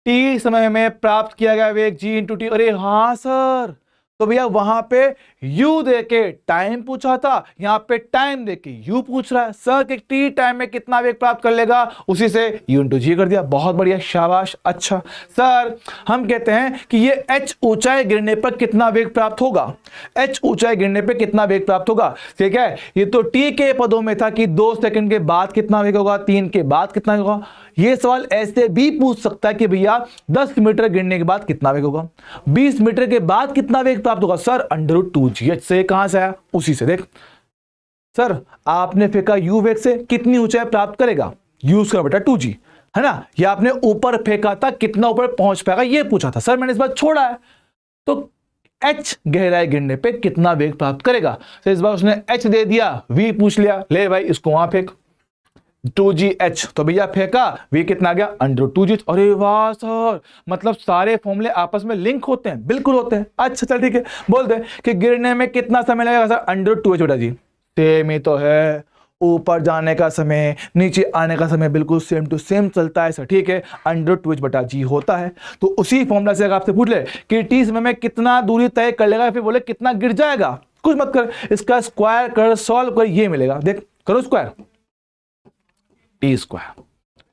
A: t समय में प्राप्त किया गया वेग g इंटू टी, अरे हाँ सर। तो भैया वहां पे u देके टाइम पूछा था, यहां पे टाइम देके u पूछ रहा है सर कि t टाइम में कितना वेग प्राप्त कर लेगा, उसी से u इंटू जी कर दिया, बहुत बढ़िया, शाबाश। अच्छा सर हम कहते हैं कि ये h ऊंचाई गिरने पर कितना वेग प्राप्त होगा, h ऊंचाई गिरने पे कितना वेग प्राप्त होगा, ठीक है। ये तो t के पदों में था कि 2 सेकंड के बाद कितना वेग होगा, 3 के बाद कितना होगा। ये सवाल ऐसे भी पूछ सकता है कि भैया 10 मीटर गिरने के बाद कितना वेग होगा, 20 मीटर के बाद कितना वेग प्राप्त होगा, सर √2gh से, कहां से आया, उसी से। देख सर आपने फेंका u वेग से, कितनी ऊंचाई प्राप्त करेगा, u² बटा 2g, है ना। ये आपने ऊपर फेंका था, कितना ऊपर पहुंच पाएगा ये पूछा था, सर मैंने इस बार छोड़ा है तो h गहराई गिरने पे कितना वेग प्राप्त करेगा, तो इस बार उसने h दे दिया, v पूछ लिया, ले भाई इसको वहां फेंक 2gh, तो भैया फेंका v कितना आ गया √2g। अरे वाह सर, मतलब सारे फॉर्मूले आपस में लिंक होते हैं, बिल्कुल होते हैं। अच्छा चल ठीक है, बोल दे कि गिरने में कितना समय लगेगा सर, √2h बटा जी। सेम ही तो है, ऊपर जाने का समय नीचे आने का समय बिल्कुल सेम टू सेम चलता है सर, ठीक है, √2h बटा जी होता है। तो उसी फॉर्मूला से अगर आपसे पूछ ले कि t समय में कितना दूरी तय कर लेगा, फिर बोले कितना गिर जाएगा, कुछ मत कर, इसका स्क्वायर कर, सॉल्व कर, ये मिलेगा। देख करो स्क्वायर, t²,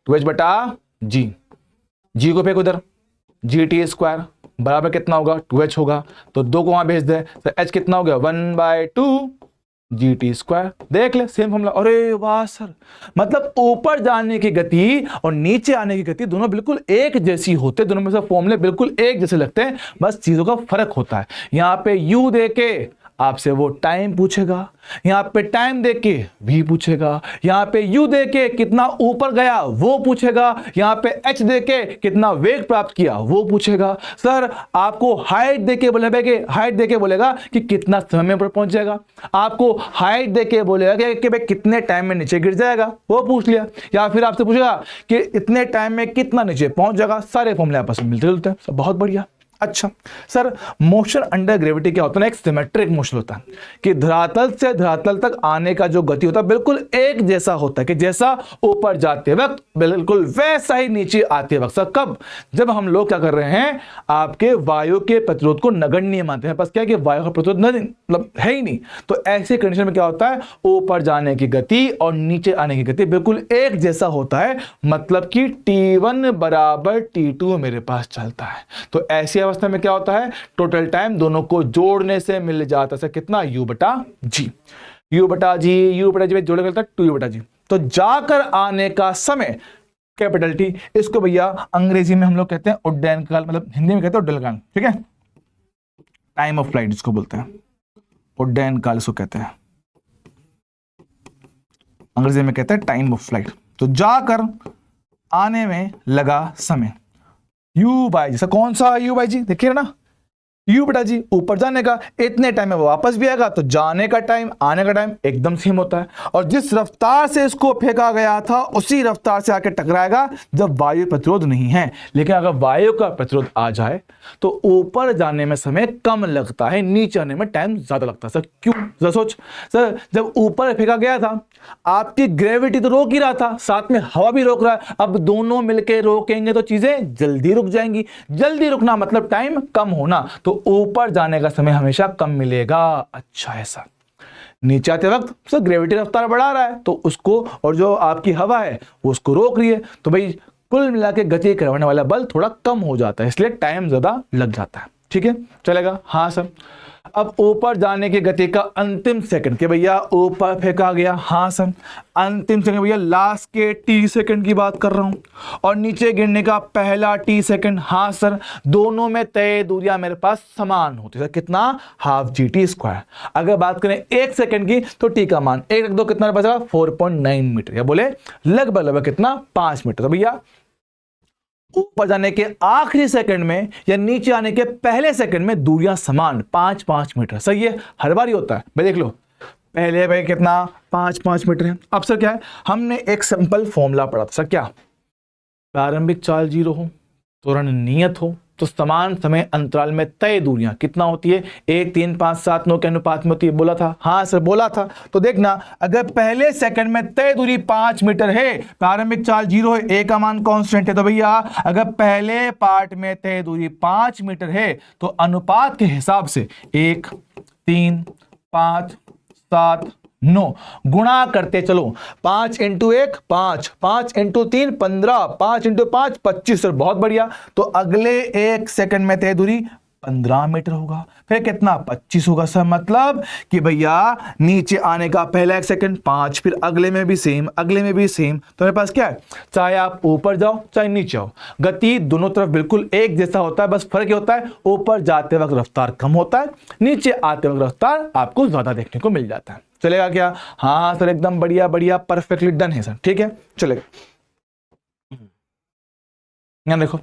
A: 2h बटा जी, जी को फेंक उधर, GT² बराबर कितना होगा, 2h होगा, तो 2 को वहां भेज दे, तो h कितना हो गया 1/2 GT²। देख ले सेम फॉर्मूला। अरे वाह सर, मतलब ऊपर जाने की गति और नीचे आने की गति दोनों बिल्कुल एक जैसी होते, दोनों में से फॉर्मूले बिल्कुल एक जैसे लगते हैं, बस चीजों का फर्क होता है। यहाँ पे u देके आपसे वो टाइम पूछेगा, यहाँ पे टाइम देके v पूछेगा, यहाँ पे u देके कितना ऊपर गया वो पूछेगा, यहाँ पे h देके कितना वेग प्राप्त किया वो पूछेगा। सर आपको हाइट देके बोलेगा कि कितना समय पर पहुंच जाएगा, आपको हाइट देके बोलेगा कि भाई कितने टाइम में नीचे गिर जाएगा वो पूछ लिया, या फिर आपसे पूछेगा कि इतने टाइम में कितना नीचे पहुंच जाएगा। सारे फॉर्मूले आपस में मिलते जुलते हैं, बहुत बढ़िया। अच्छा सर मोशन अंडर ग्रेविटी क्या होता है ना, एक सिमेट्रिक मोशन होता है कि धरातल से धरातल तक आने का जो गति होता है बिल्कुल एक जैसा होता है, कि जैसा ऊपर जाते वक्त बिल्कुल वैसा ही नीचे आते वक्त। सर कब, जब हम लोग क्या कर रहे हैं, आपके वायु के प्रतिरोध को नगण्य मानते हैं, बस क्या है कि वायु का प्रतिरोध मतलब है ही नहीं, तो ऐसे कंडीशन में क्या होता है, ऊपर जाने की गति और नीचे आने की गति बिल्कुल एक जैसा होता है, मतलब कि T1 बराबर T2 मेरे पास चलता है। तो ऐसी अवस्था में क्या होता है, टोटल टाइम दोनों को जोड़ने से मिल जाता है कितना, u बटा जी, u बटा जी जोड़े करता है 2u बटा जी। तो जाकर आने का समय कैपिटल T, इसको भैया अंग्रेजी में हम लोग कहते हैं उड्डयन काल, मतलब हिंदी में कहते हैं उड्डयन काल, ठीक है, टाइम ऑफ फ्लाइट इसको बोलते हैं, उड्डयन काल इसको कहते हैं, अंग्रेजी में कहते हैं टाइम ऑफ फ्लाइट। तो जाकर आने में लगा समय, यू बाई, जैसा कौन सा यू बाई जी, देखिए ना, यू बेटा जी ऊपर जाने का, इतने टाइम में वो वापस भी आएगा, तो जाने का टाइम आने का टाइम एकदम सेम होता है। और जिस रफ्तार से इसको फेंका गया था उसी रफ्तार से आके टकराएगा जब वायु प्रतिरोध नहीं है। लेकिन अगर वायु का प्रतिरोध आ जाए तो ऊपर जाने में समय कम लगता है, नीचे आने में टाइम ज्यादा लगता है। सर क्यों? जरा सोच सर, जब ऊपर फेंका गया था आपकी ग्रेविटी तो रोक ही रहा था, साथ में हवा भी रोक रहा है, अब दोनों मिलकर रोकेंगे तो चीजें जल्दी रुक जाएंगी। जल्दी रुकना मतलब टाइम कम होना, तो ऊपर जाने का समय हमेशा कम मिलेगा। अच्छा ऐसा, नीचे आते वक्त सर ग्रेविटी रफ्तार बढ़ा रहा है तो उसको, और जो आपकी हवा है वो उसको रोक रही है, तो भाई कुल मिला के गति करवाने वाला बल थोड़ा कम हो जाता है, इसलिए टाइम ज्यादा लग जाता है। ठीक है, चलेगा? हाँ सर। अब ऊपर जाने की गति का अंतिम सेकंड, कि भैया ऊपर फेंका गया, हाँ सर, अंतिम सेकंड भैया लास्ट के टी सेकंड की बात कर रहा हूं, और नीचे गिरने का पहला टी सेकंड, हाँ सर, दोनों में तय दूरियां मेरे पास समान होती है। कितना? Half G T square. अगर बात करें एक सेकंड की तो टी का मान 1 रख दो, कितना बचेगा? 4.9 मीटर, या बोले लगभग कितना? 5 मीटर। तो भैया ऊपर जाने के आखिरी सेकंड में या नीचे आने के पहले सेकंड में दूरियां समान 5-5 मीटर। सही है, हर बार ही होता है भाई। देख लो, पहले भाई कितना? 5-5 मीटर है। अब सर क्या है, हमने एक सिंपल फॉर्मूला पढ़ा था। सर क्या? प्रारंभिक चाल 0 हो, त्वरण नियत हो, तो समान समय अंतराल में तय दूरियां कितना होती है? 1, 3, 5, 7, 9 के अनुपात में होती है। बोला था? हाँ सर बोला था। तो देखना, अगर पहले सेकंड में तय दूरी 5 मीटर है, प्रारंभिक चाल 0 है, ए का मान कांस्टेंट है, तो भैया अगर पहले पार्ट में तय दूरी 5 मीटर है तो अनुपात के हिसाब से 1, 3, 5, 7, 9 गुणा करते चलो। 5 इंटू 1 5, 5 इंटू 3 15, 5 इंटू 5 25। सर बहुत बढ़िया। तो अगले एक सेकंड में तय दूरी 15 मीटर होगा, फिर कितना? 25 होगा। सर मतलब कि भैया नीचे आने का पहला एक सेकंड 5, फिर अगले में भी सेम, अगले में भी सेम। तो मेरे पास क्या है, चाहे आप ऊपर जाओ चाहे नीचे आओ, गति दोनों तरफ बिल्कुल एक जैसा होता है, बस फर्क ये होता है ऊपर जाते वक्त रफ्तार कम होता है, नीचे आते वक्त रफ्तार आपको ज्यादा देखने को मिल जाता है। चलेगा क्या? हाँ सर एकदम बढ़िया बढ़िया, परफेक्टली डन है सर। ठीक है, चलेगा। यहाँ देखो,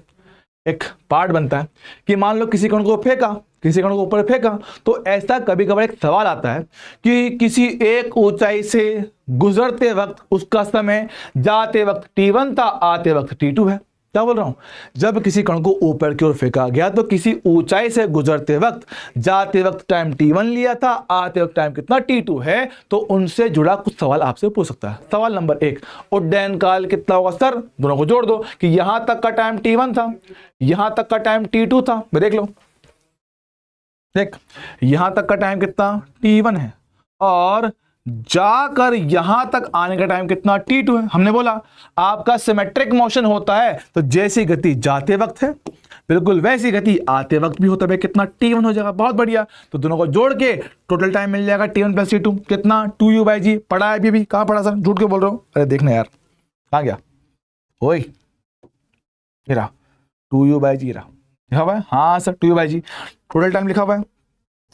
A: एक पार्ट बनता है कि मान लो किसी कण को फेंका, किसी कण को ऊपर फेंका, तो ऐसा कभी कभार एक सवाल आता है कि किसी एक ऊंचाई से गुजरते वक्त उसका समय जाते वक्त t1 था, आते वक्त t2 है। क्या बोल रहा हूं? जब किसी कण को ऊपर की ओर फेंका गया तो किसी ऊंचाई से गुजरते वक्त जाते वक्त टाइम t1 लिया था, आते वक्त टाइम कितना? t2 है। तो उनसे जुड़ा कुछ सवाल आपसे पूछ सकता है। सवाल नंबर 1, उड्डयन काल कितना होगा? सर दोनों को जोड़ दो कि यहां तक का टाइम t1 था, यहां तक का टाइम t2 था। देख लो, देख यहां तक का टाइम कितना? t1 है, और जाकर यहां तक आने का टाइम कितना? t2 है। हमने बोला आपका सिमेट्रिक मोशन होता है, तो जैसी गति जाते वक्त है बिल्कुल वैसी गति आते वक्त भी होता है। कितना? t1 हो जाएगा। बहुत बढ़िया। तो दोनों को जोड़ के टोटल टाइम मिल जाएगा t1 प्लस t2 कितना? 2u/g। पढ़ा है अभी? कहां पढ़ा सर? झूठ क्यों बोल रहा हूं? अरे देखना यार, कहां गया? ओए रहा 2u/g रहा, लिखा हुआ है। हाँ सर 2u/g टोटल टाइम लिखा हुआ है,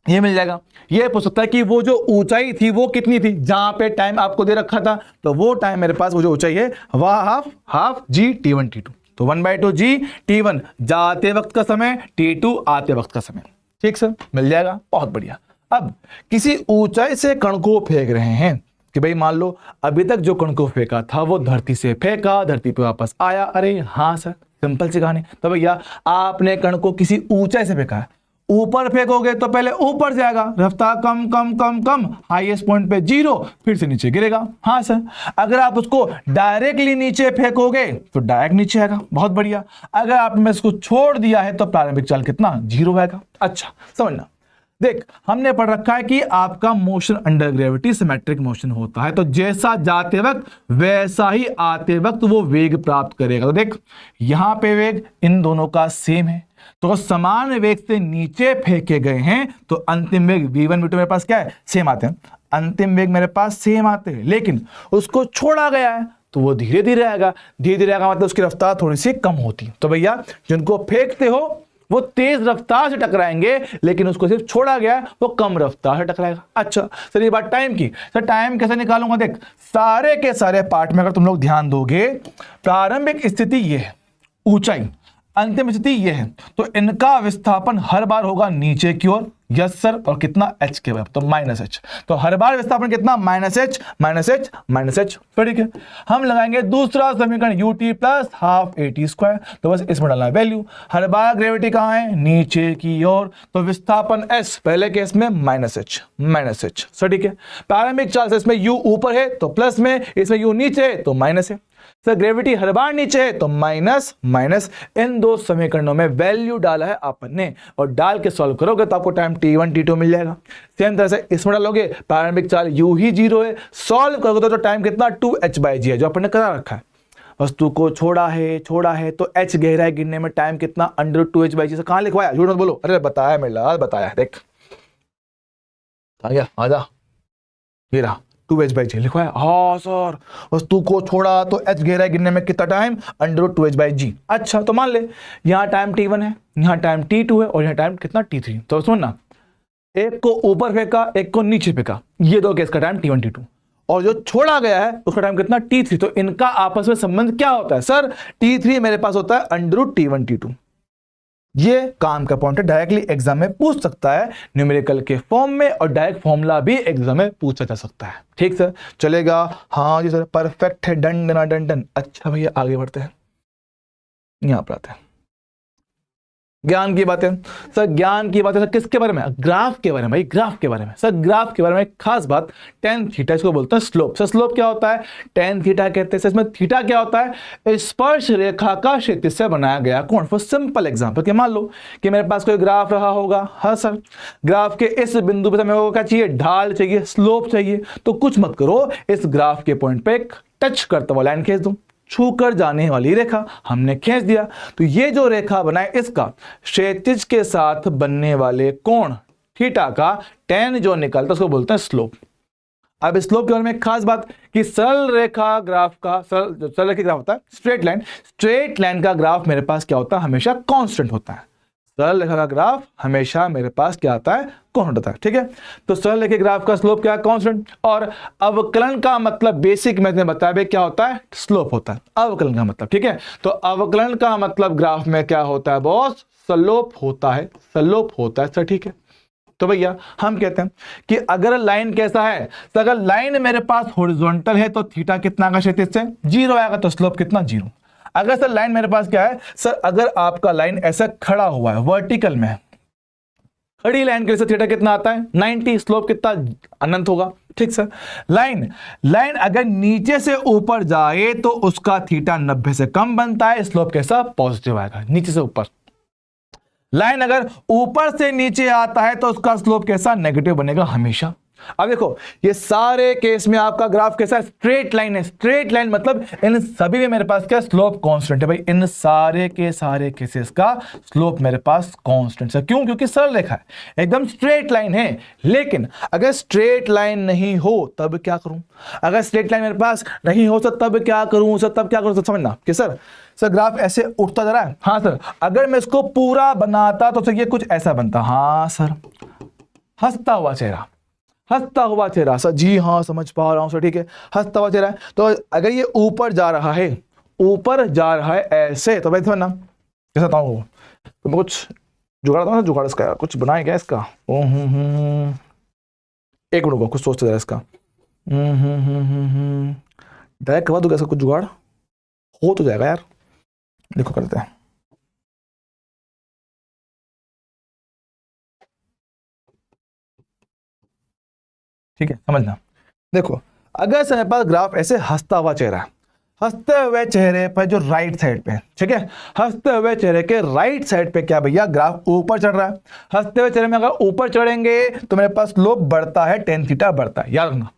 A: ये मिल जाएगा। ये पूछ सकता है कि वो जो ऊंचाई थी वो कितनी थी, जहां पे टाइम आपको दे रखा था, तो वो टाइम मेरे पास वो जो ऊंचाई है वह हाफ जी t1 t2, तो 1/2 जी t1 जाते वक्त का समय, t2 आते वक्त का समय। ठीक सर, मिल जाएगा। बहुत बढ़िया। अब किसी ऊंचाई से कण को फेंक रहे हैं कि भाई मान लो अभी तक जो कण को फेंका था वो धरती से फेंका, धरती पे वापस आया। अरे हाँ सर, सिंपल सी कहानी। तो भैया आपने कण को किसी ऊंचाई से फेंका है, ऊपर फेंकोगे तो पहले ऊपर जाएगा, रफ्तार कम कम कम कम, हाईएस्ट पॉइंट पे 0, फिर से नीचे गिरेगा। हाँ सर। अगर आप उसको डायरेक्टली नीचे फेंकोगे तो डायरेक्ट नीचे आएगा। बहुत बढ़िया। अगर आपने इसको छोड़ दिया है तो प्रारंभिक चाल कितना? 0 आएगा। अच्छा समझना, देख हमने पढ़ रखा है कि आपका motion under gravity symmetric motion होता है, तो जैसा जाते वक्त वैसा ही आते वक्त वो वेग प्राप्त करेगा। तो देख यहां पे वेग इन दोनों का सेम है, तो समान वेग से नीचे फेंके गए हैं, तो अंतिम वेग v1 v2 मेरे पास क्या है? सेम आते हैं। अंतिम वेग मेरे पास सेम आते हैं, लेकिन उसको छोड़ा गया है तो वो धीरे धीरे आएगा। धीरे धीरे आएगा मतलब उसकी रफ्तार थोड़ी सी कम होती है। तो भैया जिनको फेंकते हो वो तेज रफ्तार से टकराएंगे, लेकिन उसको सिर्फ छोड़ा गया, वो कम रफ्तार से टकराएगा। अच्छा सर, ये बात टाइम की, सर टाइम कैसे निकालूंगा? देख, सारे के सारे पार्ट में अगर तुम लोग ध्यान दोगे, प्रारंभिक स्थिति ये है, ऊंचाई, अंतिम स्थिति ये है, तो इनका विस्थापन हर बार होगा नीचे की ओर। यस सर, और कितना h के बराबर, तो माइनस h। तो हर बार विस्थापन कितना? Minus h minus h minus h। ठीक है, हम लगाएंगे दूसरा समीकरण ut plus half at square. तो बस इसमें डालना है वैल्यू। हर बार ग्रेविटी कहाँ है? नीचे की ओर, तो विस्थापन s पहले केस में माइनस h सर। ठीक है, प्रारंभिक चाल से इसमें u ऊपर है तो प्लस में, इसमें u नीचे है तो माइनस है। सर ग्रेविटी हर बार नीचे है तो माइनस माइनस। इन दो समीकरणों में वैल्यू डाला है अपन ने, और डाल के सॉल्व करोगे तो आपको टाइम t1 t2 मिल जाएगा। सेम तरह से इसमें डालोगे, प्रारंभिक चाल u ही 0 है, सॉल्व करोगे तो टाइम कितना? 2h/g है, जो अपन ने करा रखा है। वस्तु को छोड़ा है तो h गहराई गिनने में टाइम कितना? √2h/g से। कहां लिखवाया? झूठ मत बोलो। अरे बताया मेरे लाल, बताया, देख आ गया, आजा, ये रहा 2h/g लिखवाया। हाँ सर, वस्तु को छोड़ा तो h गहराई गिनने में कितना टाइम? √2h/g। अच्छा, तो मान ले यहाँ टाइम t1 है, यहाँ टाइम t2 है, और यहाँ टाइम कितना? t3। तो सुनना, एक को ऊपर फेंका, एक को नीचे फेंका, ये दो केस का टाइम t1 t2, और जो छोड़ा गया है उसका टाइम कितना? t3। तो इनका आपस में संबंध क्या होता है? सर t3 मेरे पास होता है √t1 t2। ये काम का पॉइंट है, डायरेक्टली एग्जाम में पूछ सकता है न्यूमेरिकल के फॉर्म में, और डायरेक्ट फॉर्मूला भी एग्जाम में पूछा जा सकता है। ठीक सर, चलेगा? हाँ जी सर, परफेक्ट है, डन डन डन डन। अच्छा भैया आगे बढ़ते हैं, यहां पर आते हैं ज्ञान की बातें। सर ज्ञान की बातें सर किसके बारे में? ग्राफ के बारे में भाई, ग्राफ के बारे में। सर ग्राफ के बारे में एक खास बात, tan थीटा, इसको बोलते हैं स्लोप। सर स्लोप क्या होता है? tan थीटा कहते हैं। इसमें थीटा क्या होता है? स्पर्श रेखा का क्षैतिज से बनाया गया कोण। फॉर सिंपल एग्जांपल कि मान लो कि मेरे पास कोई ग्राफ रहा होगा। हाँ सर, ग्राफ के इस बिंदु पर मेरे को क्या चाहिए? ढाल चाहिए, स्लोप चाहिए। तो कुछ मत करो, इस ग्राफ के पॉइंट पे एक टच करता हुआ लाइन खींच दो, छू कर जाने वाली रेखा हमने खींच दिया। तो ये जो रेखा बनाए, इसका क्षैतिज के साथ बनने वाले कोण थीटा का tan जो निकलता है उसको बोलते हैं स्लोप। अब स्लोप के बारे में एक खास बात कि सरल रेखा ग्राफ का, सरल रेखा ग्राफ होता है स्ट्रेट लाइन का ग्राफ मेरे पास क्या होता है? हमेशा कांस्टेंट होता है। सरल रेखा का ग्राफ हमेशा मेरे पास क्या आता है? कांस्टेंट होता है। ठीक है, तो सरल रेखा ग्राफ का स्लोप क्या है? कांस्टेंट। और अवकलन का मतलब बेसिक मैंने बताया क्या होता है? स्लोप होता है अवकलन का मतलब। ठीक है, तो अवकलन का मतलब ग्राफ में क्या होता है बॉस? स्लोप होता है, स्लोप होता है सर। ठीक है, तो भैया हम कहते हैं कि अगर लाइन कैसा है, तो अगर लाइन मेरे पास हॉरिजॉन्टल है तो थीटा कितना का क्षैतिज से? 0 आएगा, तो स्लोप कितना? 0। अगर सर लाइन मेरे पास क्या है? सर अगर आपका लाइन ऐसा खड़ा हुआ है वर्टिकल में, खड़ी लाइन के लिए थीटा कितना आता है? 90। स्लोप कितना? अनंत होगा। ठीक सर, लाइन अगर नीचे से ऊपर जाए तो उसका थीटा 90 से कम बनता है, स्लोप कैसा? पॉजिटिव आएगा, नीचे से ऊपर। लाइन अगर ऊपर से नीचे आता है तो उसका स्लोप कैसा? नेगेटिव बनेगा हमेशा। अब देखो, ये सारे केस में आपका ग्राफ कैसा? स्ट्रेट लाइन है। स्ट्रेट लाइन मतलब इन सभी में मेरे पास क्या? स्लोप कांस्टेंट है भाई। इन सारे के सारे केसेस का स्लोप मेरे पास कांस्टेंट है। क्यों? क्योंकि सरल रेखा है, एकदम स्ट्रेट लाइन है। लेकिन अगर स्ट्रेट लाइन नहीं हो तब क्या करूं? अगर स्ट्रेट लाइन मेरे पास नहीं हो सर तब क्या करूं? सर तब क्या करूं? सर समझना कि सर ग्राफ ऐसे उठता जा रहा है। हाँ सर, अगर मैं इसको पूरा बनाता तो सर ये कुछ ऐसा बनता। हाँ सर, हंसता हुआ चेहरा, हंसता हुआ चेहरा सर। जी हाँ, समझ पा रहा हूं सर। ठीक है, हंसता हुआ चेहरा है। तो अगर ये ऊपर जा रहा है, ऊपर जा रहा है ऐसे, तो भाई समझना कैसा था वो? तो मैं कुछ जुगाड़ था ना, जुगाड़ इसका कुछ बनाया क्या इसका? एक मिनट को कुछ सोचते जा इसका। डायरेक्ट करवा दूंगा इसका, कुछ जुगाड़ हो तो जाएगा यार। देखो करते हैं। ठीक है, समझना। देखो, अगर मेरे पास ग्राफ ऐसे हंसता हुआ चेहरा है, हंसते हुए चेहरे पर जो राइट साइड पे, ठीक है, हंसते हुए चेहरे के राइट साइड पे क्या भैया? ग्राफ ऊपर चढ़ रहा है। हंसते हुए चेहरे में अगर ऊपर चढ़ेंगे तो मेरे पास स्लोप बढ़ता है, tan थीटा बढ़ता है। याद रखना,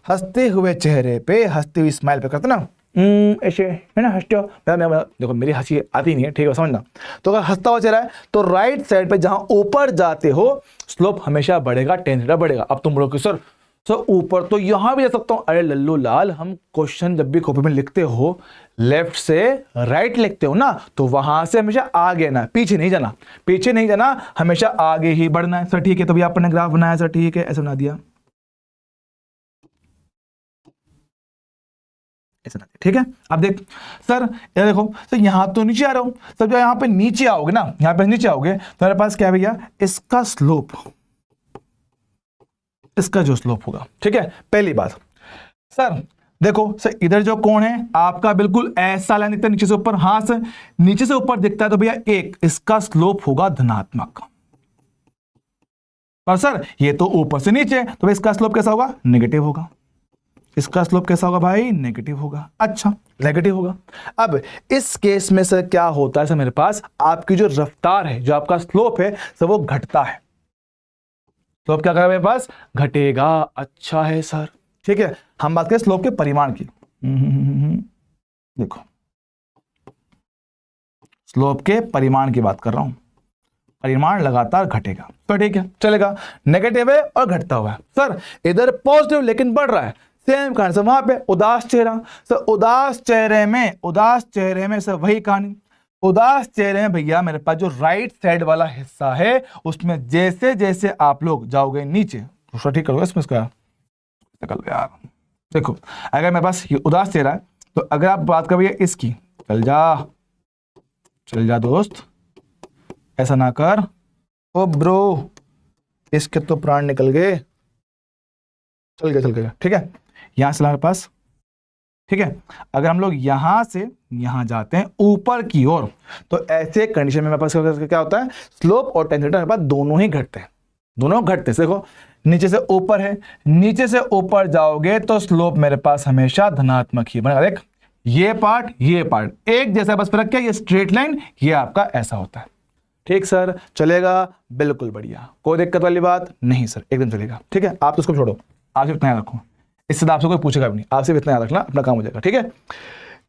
A: हंसते हुए चेहरे पे, हंसते हुए स्माइल पे करते ना ऐसे है ना, हंसते हो। देखो मेरी हंसी आती नहीं है, ठीक है, समझना। तो अगर हंसता हुआ चेहरा है तो राइट साइड पे जहां ऊपर जाते हो स्लोप हमेशा बढ़ेगा, tan थीटा बढ़ेगा। अब तुम बोलोगे सर तो ऊपर तो यहां भी जा सकता हूं। अरे लल्लू लाल, हम क्वेश्चन जब भी कॉपी में लिखते हो लेफ्ट से राइट लिखते हो ना, तो वहां से हमेशा आगे ना, पीछे नहीं जाना, पीछे नहीं जाना, हमेशा आगे ही बढ़ना है। सर ठीक है, तो भैया आपने ग्राफ बनाया, सर ठीक है, ऐसे बना दिया, ऐसा ना, ठीक है। अब देख सर, ये देखो सर, यहां तो नीचे आ रहा हूं सर, जब यहां पे नीचे आओगे ना, यहां पे नीचे आओगे तो मेरे पास क्या है भैया, इसका स्लोप, इसका जो स्लोप होगा, ठीक है। पहली बात सर, देखो सर, इधर जो कोण है आपका बिल्कुल ऐसा लाइन दिखता है नीचे से ऊपर, हाँ सर, नीचे से ऊपर दिखता है तो भैया एक, इसका स्लोप होगा धनात्मक। पर सर ये तो ऊपर से नीचे, तो भाई इसका स्लोप कैसा होगा, नेगेटिव होगा। इसका स्लोप कैसा होगा भाई, नेगेटिव होगा। अच्छा, नेगेटिव होगा। अब इस केस में सर क्या होता है सर, मेरे पास आपकी जो रफ्तार है, जो आपका स्लोप है सर, वो घटता है। स्लोप क्या करेगा मेरे पास, घटेगा। अच्छा है सर, ठीक है। हम बात करें स्लोप के परिमाण की। देखो स्लोप के परिमाण की बात कर रहा हूं, परिमाण लगातार घटेगा, तो ठीक है, चलेगा। नेगेटिव है और घटता हुआ है सर, इधर पॉजिटिव लेकिन बढ़ रहा है, सेम कहानी सर। वहां पे उदास चेहरा सर, उदास चेहरे में सर वही कहानी। उदास चेहरे में भैया मेरे पास जो राइट साइड वाला हिस्सा है, उसमें जैसे जैसे आप लोग जाओगे नीचे, दूसरा ठीक करोगे इसमें, इसका निकल यार। देखो अगर मेरे पास ये उदास चेहरा है, तो अगर आप बात कर भैया इसकी, चल जा दोस्त, ऐसा ना कर ओ ब्रो, इसके तो प्राण निकल गए, चल गया, ठीक है। यहां से हमारे पास, ठीक है, अगर हम लोग यहां से यहां जाते हैं ऊपर की ओर, तो ऐसे कंडीशन में मेरे पास क्या होता है, स्लोप और टेन थीटा मेरे पास दोनों ही घटते हैं, दोनों घटते हैं। देखो नीचे से ऊपर है, नीचे से ऊपर जाओगे तो स्लोप मेरे पास हमेशा धनात्मक ही बनेगा। देख ये पार्ट एक जैसा, बस फर्क क्या, ये स्ट्रेट लाइन, ये आपका ऐसा होता है। ठीक सर, चलेगा, बिल्कुल बढ़िया, कोई दिक्कत वाली बात नहीं सर, एकदम चलेगा, ठीक है। आप तो उसको छोड़ो, आप सिर्फ इतना याद रखो, इससे आपसे कोई पूछेगा भी नहीं, आप सिर्फ इतना याद रखना, अपना काम हो जाएगा, ठीक है।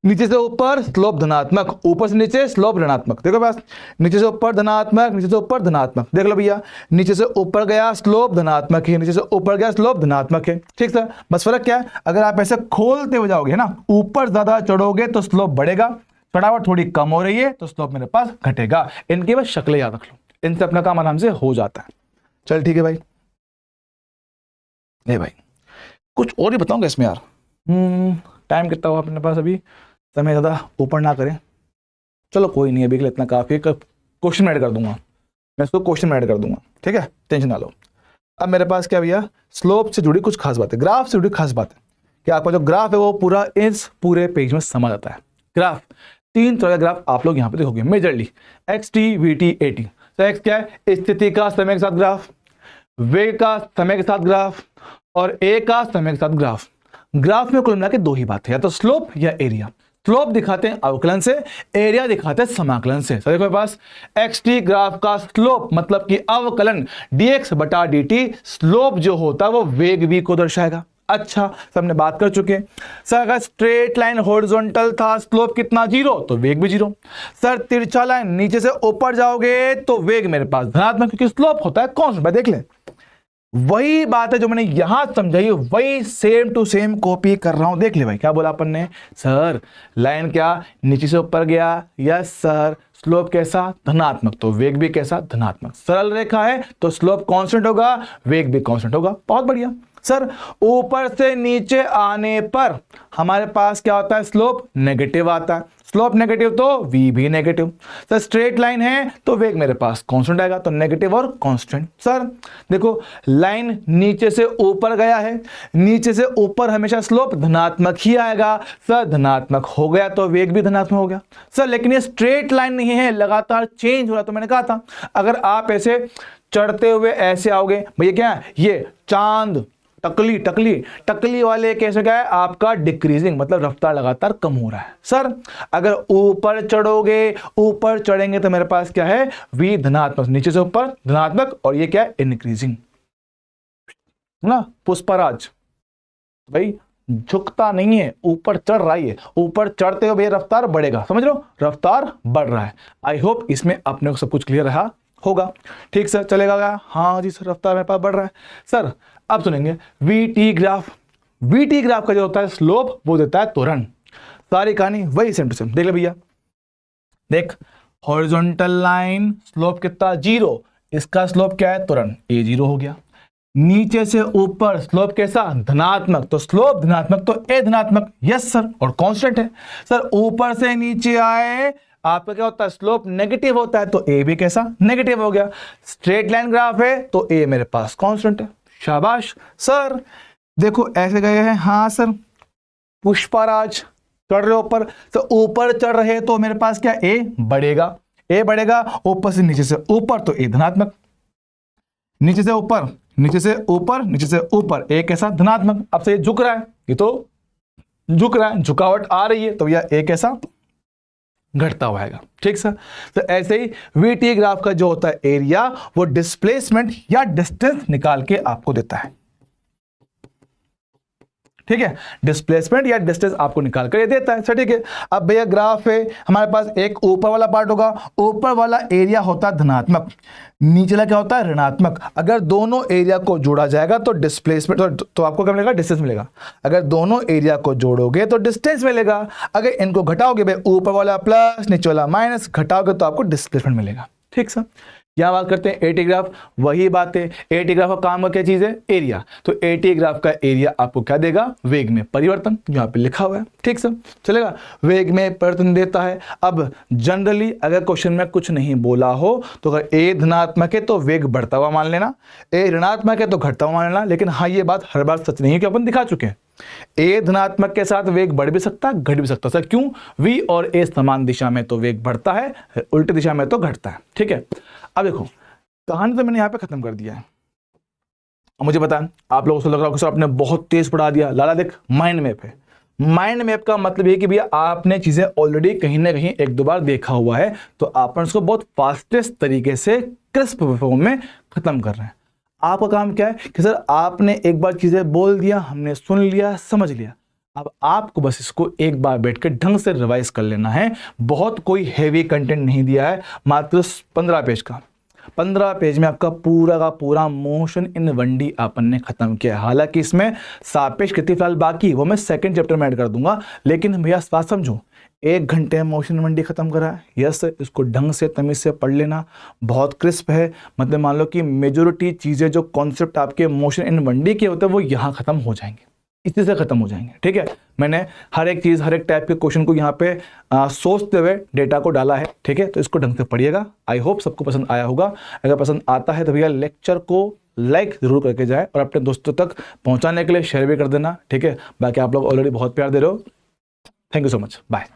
A: नीचे से ऊपर स्लोप धनात्मक, ऊपर से नीचे स्लोप ऋणात्मक। देखो बस, नीचे से ऊपर धनात्मक, नीचे से ऊपर धनात्मक, देख लो भैया, नीचे से ऊपर गया स्लोप धनात्मक है, नीचे से ऊपर गया स्लोप धनात्मक है, ठीक सर। बस फर्क क्या है, अगर आप ऐसे खोलते हो जाओगे ना, ऊपर ज्यादा चढ़ोगे तो स्लोप बढ़ेगा, चढ़ावट थोड़ी कम हो रही है तो स्लोप मेरे पास घटेगा। इनकी बस शक्लें याद रख लो, इनसे अपना काम आराम से हो जाता है। चल ठीक है भाई, भाई कुछ और ही बताऊंगा इसमें यार। टाइम कितना हुआ अपने पास अभी, समय ज़्यादा ऊपर ना करें, चलो कोई नहीं, अभी के लिए इतना काफ़ी है। क्वेश्चन ऐड कर दूंगा मैं, इसको क्वेश्चन में ऐड कर दूंगा, ठीक है, टेंशन ना लो। अब मेरे पास क्या भैया, स्लोप से जुड़ी कुछ खास बातें, ग्राफ से जुड़ी खास बातें, कि आपका जो ग्राफ है वो पूरा इस पूरे पेज में समा जाता है। ग्राफ, 3 तरह का ग्राफ आप लोग यहाँ पे देखोगे majorly, x T, we T, A T. तो एक्स क्या है, स्थिति का समय के साथ ग्राफ, वेग का समय के साथ ग्राफ, और ए का समय के साथ ग्राफ। ग्राफ में कुल मिला के 2 ही बात है, या तो स्लोप या एरिया। स्लोप दिखाते हैं अवकलन से, एरिया दिखाते हैं समाकलन से। तो देखो मेरे पास एक्स टी ग्राफ का स्लोप मतलब कि अवकलन dx बटा dt, स्लोप जो होता है वो वेग v को दर्शाएगा। अच्छा, सबने बात कर चुके हैं सर। अगर स्ट्रेट लाइन हॉरिजॉन्टल था, स्लोप कितना 0, तो वेग भी 0। सर तिरछा लाइन नीचे से ऊपर जाओगे तो वेग मेरे पास धनात्मक, क्योंकि स्लोप होता है कांस्टेंट। देख ले, वही बात है जो मैंने यहां समझाई, वही सेम टू सेम कॉपी कर रहा हूं। देख ले भाई, क्या बोला अपन ने, सर लाइन क्या नीचे से ऊपर गया, यस सर, स्लोप कैसा धनात्मक, तो वेग भी कैसा धनात्मक। सरल रेखा है तो स्लोप कांस्टेंट होगा, वेग भी कांस्टेंट होगा। बहुत बढ़िया सर। ऊपर से नीचे आने पर हमारे पास क्या होता है, स्लोप नेगेटिव आता है। स्लोप नेगेटिव तो v भी नेगेटिव। सर स्ट्रेट लाइन है तो वेग मेरे पास कांस्टेंट आएगा, तो नेगेटिव और कांस्टेंट। सर देखो लाइन नीचे से ऊपर गया है, नीचे से ऊपर हमेशा स्लोप धनात्मक ही आएगा। सर धनात्मक हो गया तो वेग भी धनात्मक हो गया। सर लेकिन ये स्ट्रेट लाइन नहीं है, लगातार चेंज हो रहा। तो मैंने कहा था अगर आप ऐसे चढ़ते हुए ऐसे आओगे, भैया क्या है ये चांद, टकली वाले कैसे क्या है आपका डिक्रीजिंग, मतलब रफ्तार लगातार कम हो रहा है। सर अगर ऊपर चढ़ोगे, ऊपर चढ़ेंगे तो मेरे पास क्या है, v धनात्मक, नीचे से ऊपर धनात्मक, और ये क्या है इंक्रीजिंग ना, पुष्पराज भाई झुकता नहीं है, ऊपर चढ़ रहा है। ऊपर चढ़ते हो भैया रफ्तार बढ़ेगा, समझ लो रफ्तार बढ़ रहा है। आई होप इसमें अपने को सब कुछ क्लियर रहा होगा। ठीक सर, चलेगा क्या? हाँ जी सर, रफ्तार मेरे पास बढ़ रहा है। सर अब सुनेंगे वीटी ग्राफ। वीटी ग्राफ का जो होता है स्लोप वो देता है त्वरण। सारी कहानी वही सेम टू सेम। देख ले भैया, देख हॉरिजॉन्टल लाइन स्लोप कितना 0, इसका स्लोप क्या है त्वरण, ए 0 हो गया। नीचे से ऊपर स्लोप कैसा धनात्मक, तो स्लोप धनात्मक तो ए धनात्मक, यस सर, और कांस्टेंट है। सर ऊपर से नीचे आए आपका क्या होता है स्लोप नेगेटिव होता है, तो ए भी कैसा नेगेटिव हो गया। स्ट्रेट लाइन ग्राफ है तो ए मेरे पास कांस्टेंट है। शाबाश सर, देखो ऐसे गए हैं, हाँ सर पुष्पराज चढ़ रहे ऊपर, तो ऊपर चढ़ रहे तो मेरे पास क्या ए बढ़ेगा, ए बढ़ेगा ऊपर से नीचे से ऊपर तो ए धनात्मक, नीचे से ऊपर नीचे से ऊपर नीचे से ऊपर ए कैसा धनात्मक। अब से ये झुक रहा है, ये तो झुक रहा है, झुकावट आ रही है तो यह ए कैसा घटता हुआ आएगा। ठीक सर, तो ऐसे ही वीटी ग्राफ का जो होता है एरिया वो डिस्प्लेसमेंट या डिस्टेंस निकाल के आपको देता है। ठीक है, डिस्प्लेसमेंट या डिस्टेंस आपको निकाल कर ये देता है। सर ठीक है, अब भैया ग्राफ है हमारे पास, एक ऊपर वाला पार्ट होगा, ऊपर वाला एरिया होता है धनात्मक, नीचला क्या होता है ऋणात्मक। अगर दोनों एरिया को जोड़ा जाएगा तो डिस्प्लेसमेंट तो आपको क्या मिलेगा, डिस्टेंस मिलेगा। अगर दोनों एरिया को जोड़ोगे तो डिस्टेंस मिलेगा। अगर इनको घटाओगे भाई, ऊपर वाला प्लस नीचे वाला माइनस, घटाओगे तो आपको डिस्प्लेसमेंट मिलेगा। ठीक सर, यहां बात करते हैं एटी ग्राफ। वही बात है, एटी ग्राफ का काम का क्या चीज है, एरिया। तो एटी ग्राफ का एरिया आपको क्या देगा, वेग में परिवर्तन, यहाँ पे लिखा हुआ है। ठीक सर, चलेगा, वेग में परिवर्तन देता है। अब जनरली अगर क्वेश्चन में कुछ नहीं बोला हो तो अगर ए धनात्मक है तो वेग बढ़ता हुआ मान लेना, ए ऋणात्मक है तो घटता हुआ मान लेना। लेकिन हाँ, ये बात हर बार सच नहीं है कि अपन दिखा चुके हैं, ए धनात्मक के साथ वेग बढ़ भी सकता है घट भी सकता है। सर क्यों, वी और ए समान दिशा में तो वेग बढ़ता है, उल्टी दिशा में तो घटता है। ठीक है, अब देखो कहानी तो मैंने यहां पे खत्म कर दिया है। अब मुझे बताएं, आप लोगों को लग रहा होगा सर आपने बहुत तेज पढ़ा दिया। लाला देख, माइंड मैप है। माइंड मैप का मतलब ये कि भैया आपने चीजें ऑलरेडी कहीं ना कहीं एक दो बार देखा हुआ है, तो आप उसको बहुत फास्टेस्ट तरीके से क्रिस्प फॉर्म में खत्म कर रहे हैं। आपका काम क्या है कि सर आपने एक बार चीजें बोल दिया, हमने सुन लिया, समझ लिया, अब आपको बस इसको एक बार बैठकर ढंग से रिवाइज कर लेना है। बहुत कोई हैवी कंटेंट नहीं दिया है, मात्र 15 पेज का। 15 पेज में आपका पूरा का पूरा मोशन इन 1D अपन ने खत्म किया। हालांकि इसमें सापेक्ष गति फिलहाल बाकी, वो मैं सेकंड चैप्टर में ऐड कर दूंगा। लेकिन भैया बात समझो, 1 घंटे में मोशन इन 1D खत्म करा है। यस, इसको ढंग से तमीज से पढ़ लेना, बहुत क्रिस्प है। मतलब मान लो कि मेजोरिटी चीज़ें जो कॉन्सेप्ट आपके मोशन इन 1D के होते हैं वो यहाँ खत्म हो जाएंगे, इसी से खत्म हो जाएंगे। ठीक है, मैंने हर एक चीज़, हर एक टाइप के क्वेश्चन को यहाँ पे सोचते हुए डेटा को डाला है। ठीक है, तो इसको ढंग से पढ़िएगा। आई होप सबको पसंद आया होगा। अगर पसंद आता है तो भैया लेक्चर को लाइक जरूर करके जाए और अपने दोस्तों तक पहुँचाने के लिए शेयर भी कर देना। ठीक है, बाकी आप लोग ऑलरेडी बहुत प्यार दे रहे हो। Thank you so much, bye.